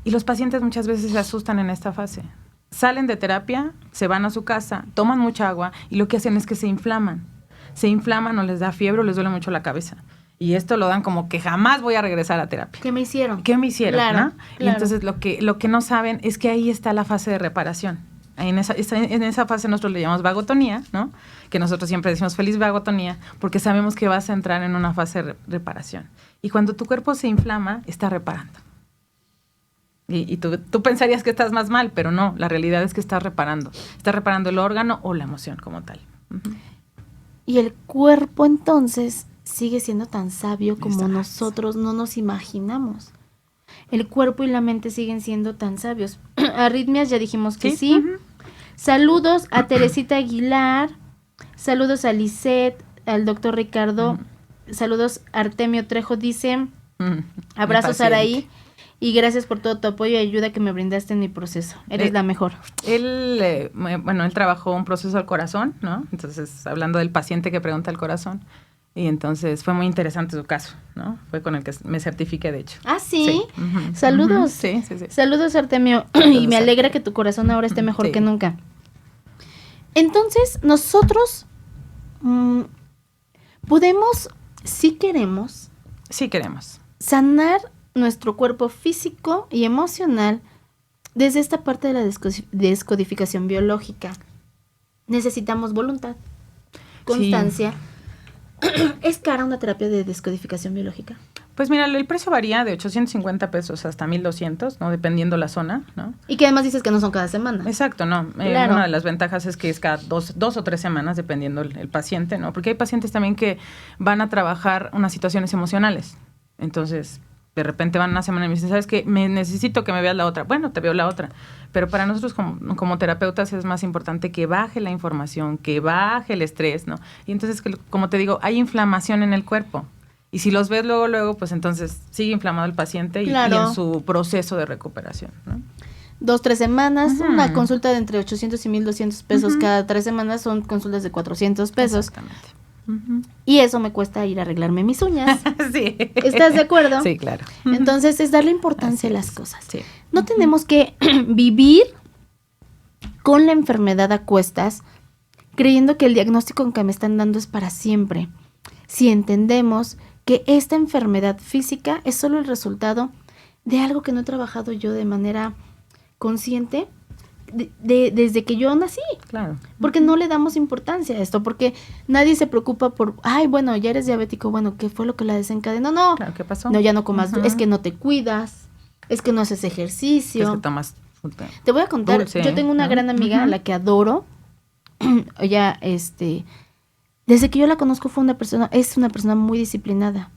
Y los pacientes muchas veces se asustan en esta fase. Salen de terapia, se van a su casa, toman mucha agua y lo que hacen es que se inflaman. Se inflaman o les da fiebre o les duele mucho la cabeza. Y esto lo dan como que jamás voy a regresar a terapia. ¿Qué me hicieron? ¿Qué me hicieron? Claro, ¿no? claro. Y entonces lo que no saben es que ahí está la fase de reparación. En esa fase nosotros le llamamos vagotonía, ¿no? Que nosotros siempre decimos feliz vagotonía, porque sabemos que vas a entrar en una fase de reparación. Y cuando tu cuerpo se inflama, está reparando. Y tú pensarías que estás más mal, pero no, la realidad es que estás reparando. Estás reparando el órgano o la emoción como tal. Uh-huh. Y el cuerpo entonces sigue siendo tan sabio como Exacto. nosotros no nos imaginamos. El cuerpo y la mente siguen siendo tan sabios. Arritmias ya dijimos que sí. Uh-huh. Saludos a Teresita Aguilar. Saludos a Lisette, al doctor Ricardo. Uh-huh. Saludos Artemio Trejo. Dice, Uh-huh. abrazos Araí. Y gracias por todo tu apoyo y ayuda que me brindaste en mi proceso. Eres la mejor. Él trabajó un proceso al corazón, ¿no? Entonces, hablando del paciente que pregunta al corazón. Y entonces fue muy interesante su caso, ¿no? Fue con el que me certifiqué, de hecho. Ah, ¿sí? Sí. Uh-huh. Saludos. Sí. Saludos, Artemio. Saludos, y me alegra que tu corazón ahora esté mejor sí. que nunca. Entonces, nosotros podemos, si queremos... Sí queremos. Sanar nuestro cuerpo físico y emocional desde esta parte de la descodificación biológica. Necesitamos voluntad, constancia. Sí. ¿Es cara una terapia de descodificación biológica? Pues mira, el precio varía de 850 pesos hasta 1,200, ¿no? Dependiendo la zona, ¿no? Y que además dices que no son cada semana. Exacto, ¿no? Claro. Una de las ventajas es que es cada dos o 3 semanas, dependiendo el paciente, ¿no? Porque hay pacientes también que van a trabajar unas situaciones emocionales. Entonces, de repente van una semana y me dicen, ¿sabes qué? Necesito que me veas la otra. Bueno, te veo la otra. Pero para nosotros como terapeutas es más importante que baje la información, que baje el estrés, ¿no? Y entonces, como te digo, hay inflamación en el cuerpo. Y si los ves luego, pues entonces sigue inflamado el paciente claro. y en su proceso de recuperación, ¿no? 2-3 semanas, Uh-huh. Una consulta de entre 800 y 1,200 pesos. Uh-huh. Cada 3 semanas son consultas de 400 pesos. Exactamente. Uh-huh. Y eso me cuesta ir a arreglarme mis uñas. Sí. ¿Estás de acuerdo? Sí, claro. Entonces es darle importancia a las cosas. Sí. No tenemos que vivir con la enfermedad a cuestas, creyendo que el diagnóstico que me están dando es para siempre. Si entendemos que esta enfermedad física es solo el resultado de algo que no he trabajado yo de manera consciente desde que yo nací. Claro. Porque no le damos importancia a esto, porque nadie se preocupa por, ay, bueno, ya eres diabético, bueno, ¿qué fue lo que la desencadenó? No, claro, ¿qué pasó? No, ya no comas, Uh-huh. Es que no te cuidas, es que no haces ejercicio. Es que tomas te voy a contar, dulce, yo tengo una gran amiga uh-huh. a la que adoro. Ella, desde que yo la conozco es una persona muy disciplinada,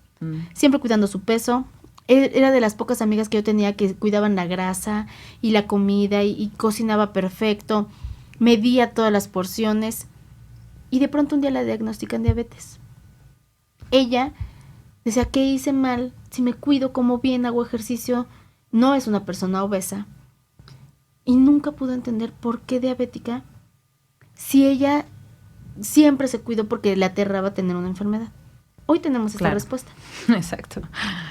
siempre cuidando su peso. Era de las pocas amigas que yo tenía que cuidaban la grasa y la comida y cocinaba perfecto, medía todas las porciones y de pronto un día la diagnostican diabetes. Ella decía, ¿qué hice mal? Si me cuido, como bien, hago ejercicio, no es una persona obesa. Y nunca pudo entender por qué diabética si ella siempre se cuidó porque le aterraba tener una enfermedad. Hoy tenemos esta respuesta. Exacto.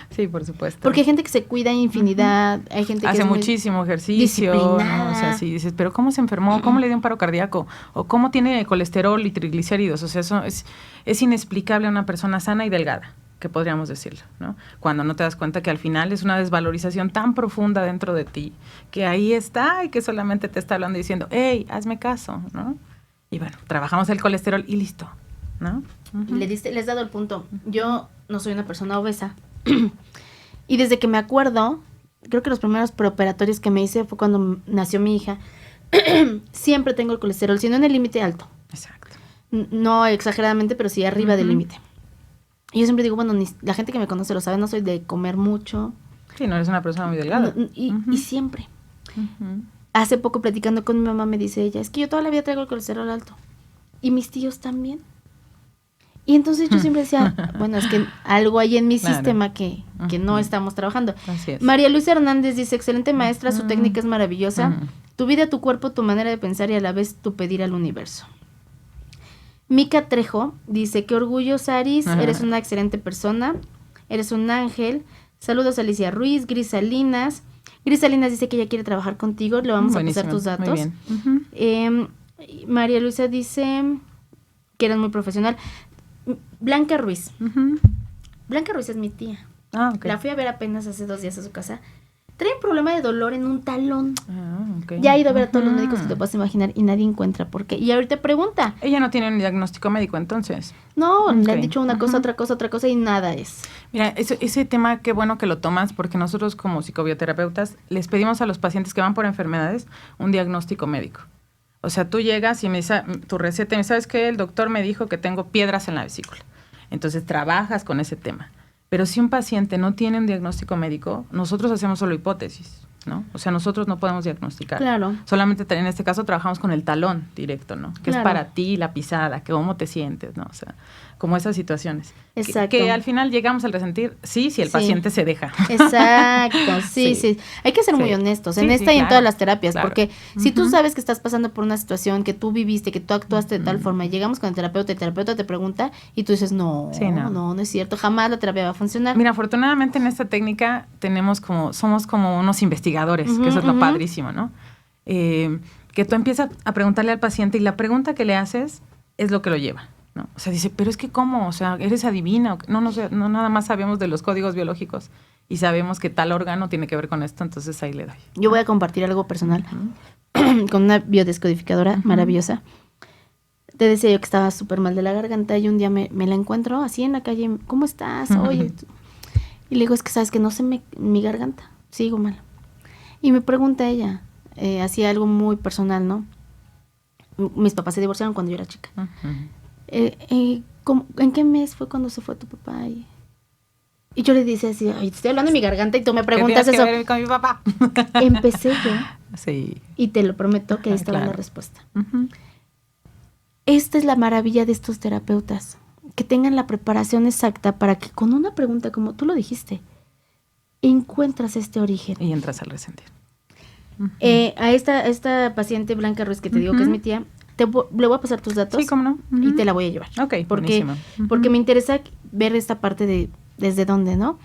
Sí, por supuesto. Porque hay gente que se cuida infinidad, uh-huh. Hay gente que hace muchísimo ejercicio, ¿no? O sea, si dices, pero ¿cómo se enfermó? ¿Cómo le dio un paro cardíaco? ¿O cómo tiene colesterol y triglicéridos? O sea, eso es inexplicable a una persona sana y delgada, que podríamos decirlo, ¿no? Cuando no te das cuenta que al final es una desvalorización tan profunda dentro de ti, que ahí está y que solamente te está hablando y diciendo, hey, hazme caso, ¿no? Y bueno, trabajamos el colesterol y listo, ¿no? Uh-huh. Les has dado el punto. Yo no soy una persona obesa. Y desde que me acuerdo, creo que los primeros preoperatorios que me hice fue cuando nació mi hija. Siempre tengo el colesterol, si no en el límite alto. Exacto. No exageradamente, pero sí arriba uh-huh. del límite. Y yo siempre digo, bueno, la gente que me conoce lo sabe, no soy de comer mucho. Sí, no eres una persona muy delgada. Y siempre. Uh-huh. Hace poco platicando con mi mamá me dice ella, es que yo toda la vida traigo el colesterol alto. Y mis tíos también. Y entonces yo siempre decía, bueno, es que algo hay en mi sistema que no estamos trabajando. Así es. María Luisa Hernández dice, excelente maestra, su técnica es maravillosa. Tu vida, tu cuerpo, tu manera de pensar y a la vez tu pedir al universo. Mica Trejo dice, qué orgullo, Saris, eres una excelente persona, eres un ángel. Saludos a Alicia Ruiz, Grisalinas. Grisalinas dice que ella quiere trabajar contigo, le vamos a pasar tus datos. Muy bien. María Luisa dice que eres muy profesional. Blanca Ruiz. Blanca Ruiz es mi tía. Ok. La fui a ver apenas hace 2 días a su casa. Trae un problema de dolor en un talón. Ok. Ya ha ido a ver a todos los médicos que te puedas imaginar y nadie encuentra por qué. Y ahorita pregunta. Ella no tiene un diagnóstico médico, entonces. No, Ok. le han dicho una cosa, otra cosa y nada es. Mira, ese tema, qué bueno que lo tomas, porque nosotros como psicobioterapeutas les pedimos a los pacientes que van por enfermedades un diagnóstico médico. O sea, tú llegas y me dice tu receta y me sabes que el doctor me dijo que tengo piedras en la vesícula. Entonces trabajas con ese tema. Pero si un paciente no tiene un diagnóstico médico, nosotros hacemos solo hipótesis, ¿no? O sea, nosotros no podemos diagnosticar. Claro. Solamente en este caso trabajamos con el talón directo, ¿no? Que Claro. es para ti la pisada, que cómo te sientes, ¿no? O sea, como esas situaciones. Exacto. Que al final llegamos al resentir, sí, si el paciente se deja. Exacto, sí. Hay que ser muy honestos en esta y en todas las terapias, porque si tú sabes que estás pasando por una situación que tú viviste, que tú actuaste de tal forma, y llegamos con el terapeuta te pregunta y tú dices, no es cierto, jamás la terapia va a funcionar. Mira, afortunadamente en esta técnica somos como unos investigadores, que eso es lo padrísimo, ¿no? Que tú empiezas a preguntarle al paciente y la pregunta que le haces es lo que lo lleva, ¿no? O sea, dice, pero es que ¿cómo? O sea, ¿eres adivina? No, nada más sabemos de los códigos biológicos y sabemos que tal órgano tiene que ver con esto, entonces ahí le doy. Yo voy a compartir algo personal con una biodescodificadora maravillosa. Te decía yo que estaba súper mal de la garganta y un día me la encuentro así en la calle. ¿Cómo estás? Oye. Y le digo, es que sabes que no sé mi garganta. Sigo mal. Y me pregunta ella, hacía algo muy personal, ¿no? Mis papás se divorciaron cuando yo era chica. ¿En qué mes fue cuando se fue tu papá? Y yo le dije así, ay, te estoy hablando de mi garganta y tú me preguntas eso. ¿Qué ver con mi papá? Empecé yo. Sí. Y te lo prometo que esta era la respuesta. Esta es la maravilla de estos terapeutas, que tengan la preparación exacta para que con una pregunta, como tú lo dijiste, encuentras este origen. Y entras al resentir. A esta paciente Blanca Ruiz que te digo que es mi tía, le voy a pasar tus datos. Sí, cómo no. Y te la voy a llevar. Ok, buenísimo. Porque me interesa ver esta parte de desde dónde, ¿no?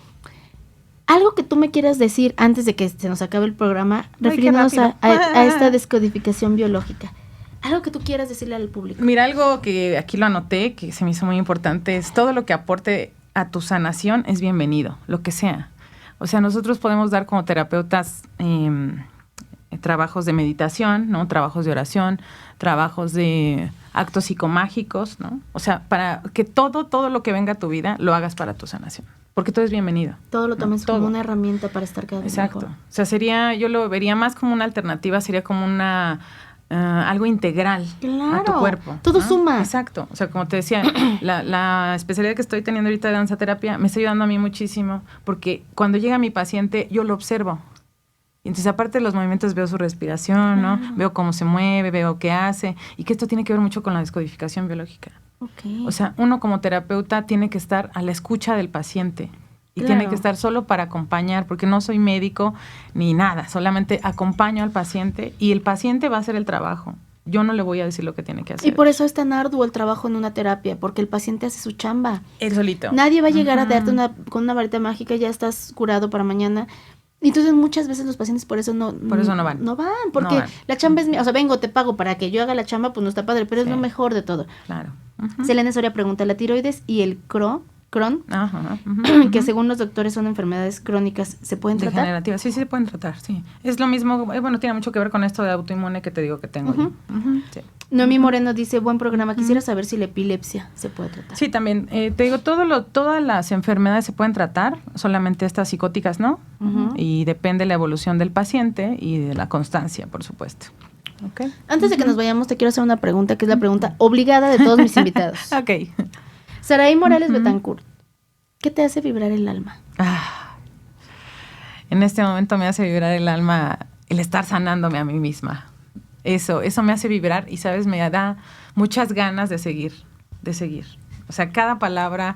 Algo que tú me quieras decir antes de que se nos acabe el programa, refiriéndonos a esta descodificación biológica. Algo que tú quieras decirle al público. Mira, algo que aquí lo anoté, que se me hizo muy importante, es todo lo que aporte a tu sanación es bienvenido, lo que sea. O sea, nosotros podemos dar como terapeutas trabajos de meditación, ¿no? Trabajos de oración, trabajos de actos psicomágicos, ¿no? O sea, para que todo lo que venga a tu vida lo hagas para tu sanación. Porque todo es bienvenido. Todo lo tomes como una herramienta para estar cada vez mejor. Exacto. O sea, yo lo vería más como una alternativa, sería como algo integral a tu cuerpo. Todo suma. Exacto. O sea, como te decía, la especialidad que estoy teniendo ahorita de danza terapia me está ayudando a mí muchísimo porque cuando llega mi paciente yo lo observo. Y entonces, aparte de los movimientos, veo su respiración, ¿no? Veo cómo se mueve, veo qué hace. Y que esto tiene que ver mucho con la descodificación biológica. Okay. O sea, uno como terapeuta tiene que estar a la escucha del paciente. Y tiene que estar solo para acompañar, porque no soy médico ni nada. Solamente acompaño al paciente y el paciente va a hacer el trabajo. Yo no le voy a decir lo que tiene que hacer. Y por eso es tan arduo el trabajo en una terapia, porque el paciente hace su chamba. Él solito. Nadie va a llegar a darte con una varita mágica, ya estás curado para mañana. Y entonces muchas veces los pacientes por eso no van. No van, porque no van. La chamba es mía. O sea, vengo, te pago para que yo haga la chamba, pues no está padre, pero es lo mejor de todo. Claro. Selene Soria pregunta, ¿la tiroides y el Crohn, que según los doctores son enfermedades crónicas, se pueden tratar? Degenerativas, sí se pueden tratar, sí. Es lo mismo, bueno, tiene mucho que ver con esto de autoinmune que te digo que tengo yo. Sí. Noemí Moreno dice, buen programa, quisiera saber si la epilepsia se puede tratar. Sí, también, te digo, todas las enfermedades se pueden tratar, solamente estas psicóticas no, y depende de la evolución del paciente y de la constancia, por supuesto. Okay. Antes de que nos vayamos, te quiero hacer una pregunta, que es la pregunta obligada de todos mis invitados. Ok. Saraí Morales Betancourt, ¿qué te hace vibrar el alma? En este momento me hace vibrar el alma el estar sanándome a mí misma. Eso me hace vibrar y, ¿sabes? Me da muchas ganas de seguir. O sea, cada palabra,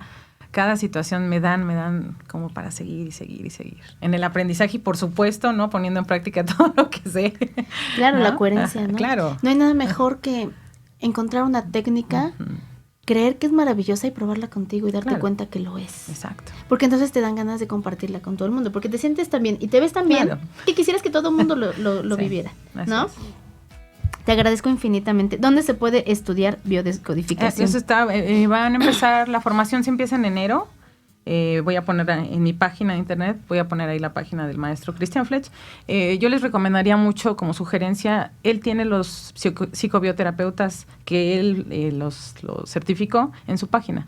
cada situación me dan como para seguir y seguir y seguir. En el aprendizaje y, por supuesto, ¿no? Poniendo en práctica todo lo que sé. Claro, ¿no? La coherencia, ¿no? Claro. No hay nada mejor que encontrar una técnica, creer que es maravillosa y probarla contigo y darte cuenta que lo es. Exacto. Porque entonces te dan ganas de compartirla con todo el mundo, porque te sientes tan bien y te ves tan bien que quisieras que todo el mundo lo viviera, ¿no? Te agradezco infinitamente. ¿Dónde se puede estudiar biodescodificación? Eso está, van a empezar, la formación se empieza en enero Voy a poner en mi página de internet, voy a poner ahí la página del maestro Christian Fletch. Yo les recomendaría mucho como sugerencia, él tiene los psicobioterapeutas que él los certificó en su página.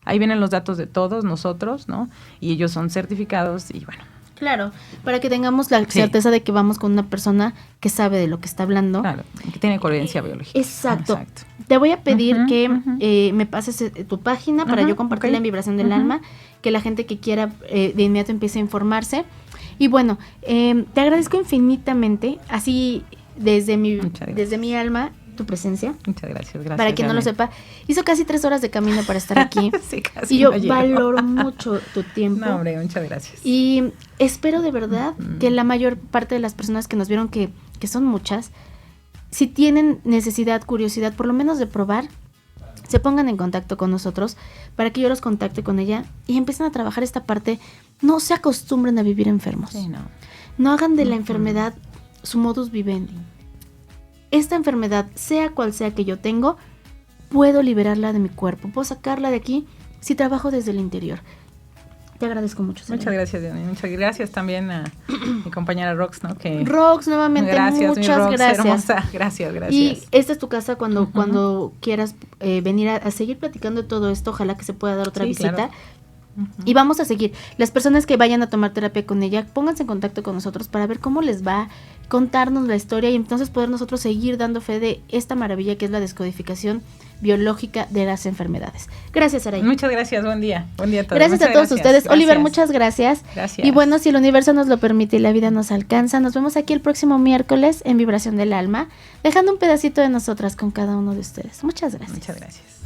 Ahí vienen los datos de todos nosotros, ¿no? Y ellos son certificados y bueno. Claro, para que tengamos la certeza de que vamos con una persona que sabe de lo que está hablando. Claro, que tiene coherencia biológica. Exacto. Te voy a pedir que me pases tu página para yo compartirla en Vibración del Alma, que la gente que quiera de inmediato empiece a informarse. Y bueno, te agradezco infinitamente, así desde mi alma, tu presencia. Muchas gracias. Para quien no lo sepa, hizo casi 3 horas de camino para estar aquí. Sí, casi. Y yo valoro mucho tu tiempo. No, hombre, muchas gracias. Y espero de verdad que la mayor parte de las personas que nos vieron, que son muchas, si tienen necesidad, curiosidad, por lo menos de probar, se pongan en contacto con nosotros para que yo los contacte con ella y empiecen a trabajar esta parte. No se acostumbren a vivir enfermos. Sí, no. No hagan de la enfermedad su modus vivendi. Esta enfermedad, sea cual sea que yo tengo, puedo liberarla de mi cuerpo, puedo sacarla de aquí si trabajo desde el interior. Te agradezco mucho, Selene. Muchas gracias, Diony. Muchas gracias también a mi compañera Rox, ¿no? Rox, nuevamente, muchas Rox, gracias. Hermosa. Gracias. Y esta es tu casa cuando quieras venir a seguir platicando de todo esto. Ojalá que se pueda dar otra visita. Claro. Y vamos a seguir. Las personas que vayan a tomar terapia con ella, pónganse en contacto con nosotros para ver cómo les va, contarnos la historia y entonces poder nosotros seguir dando fe de esta maravilla que es la descodificación biológica de las enfermedades. Gracias, Saray. Muchas gracias, buen día. Buen día a todos. Gracias a todos ustedes. Gracias. Oliver, muchas gracias. Gracias. Y bueno, si el universo nos lo permite y la vida nos alcanza, nos vemos aquí el próximo miércoles en Vibración del Alma, dejando un pedacito de nosotras con cada uno de ustedes. Muchas gracias. Muchas gracias.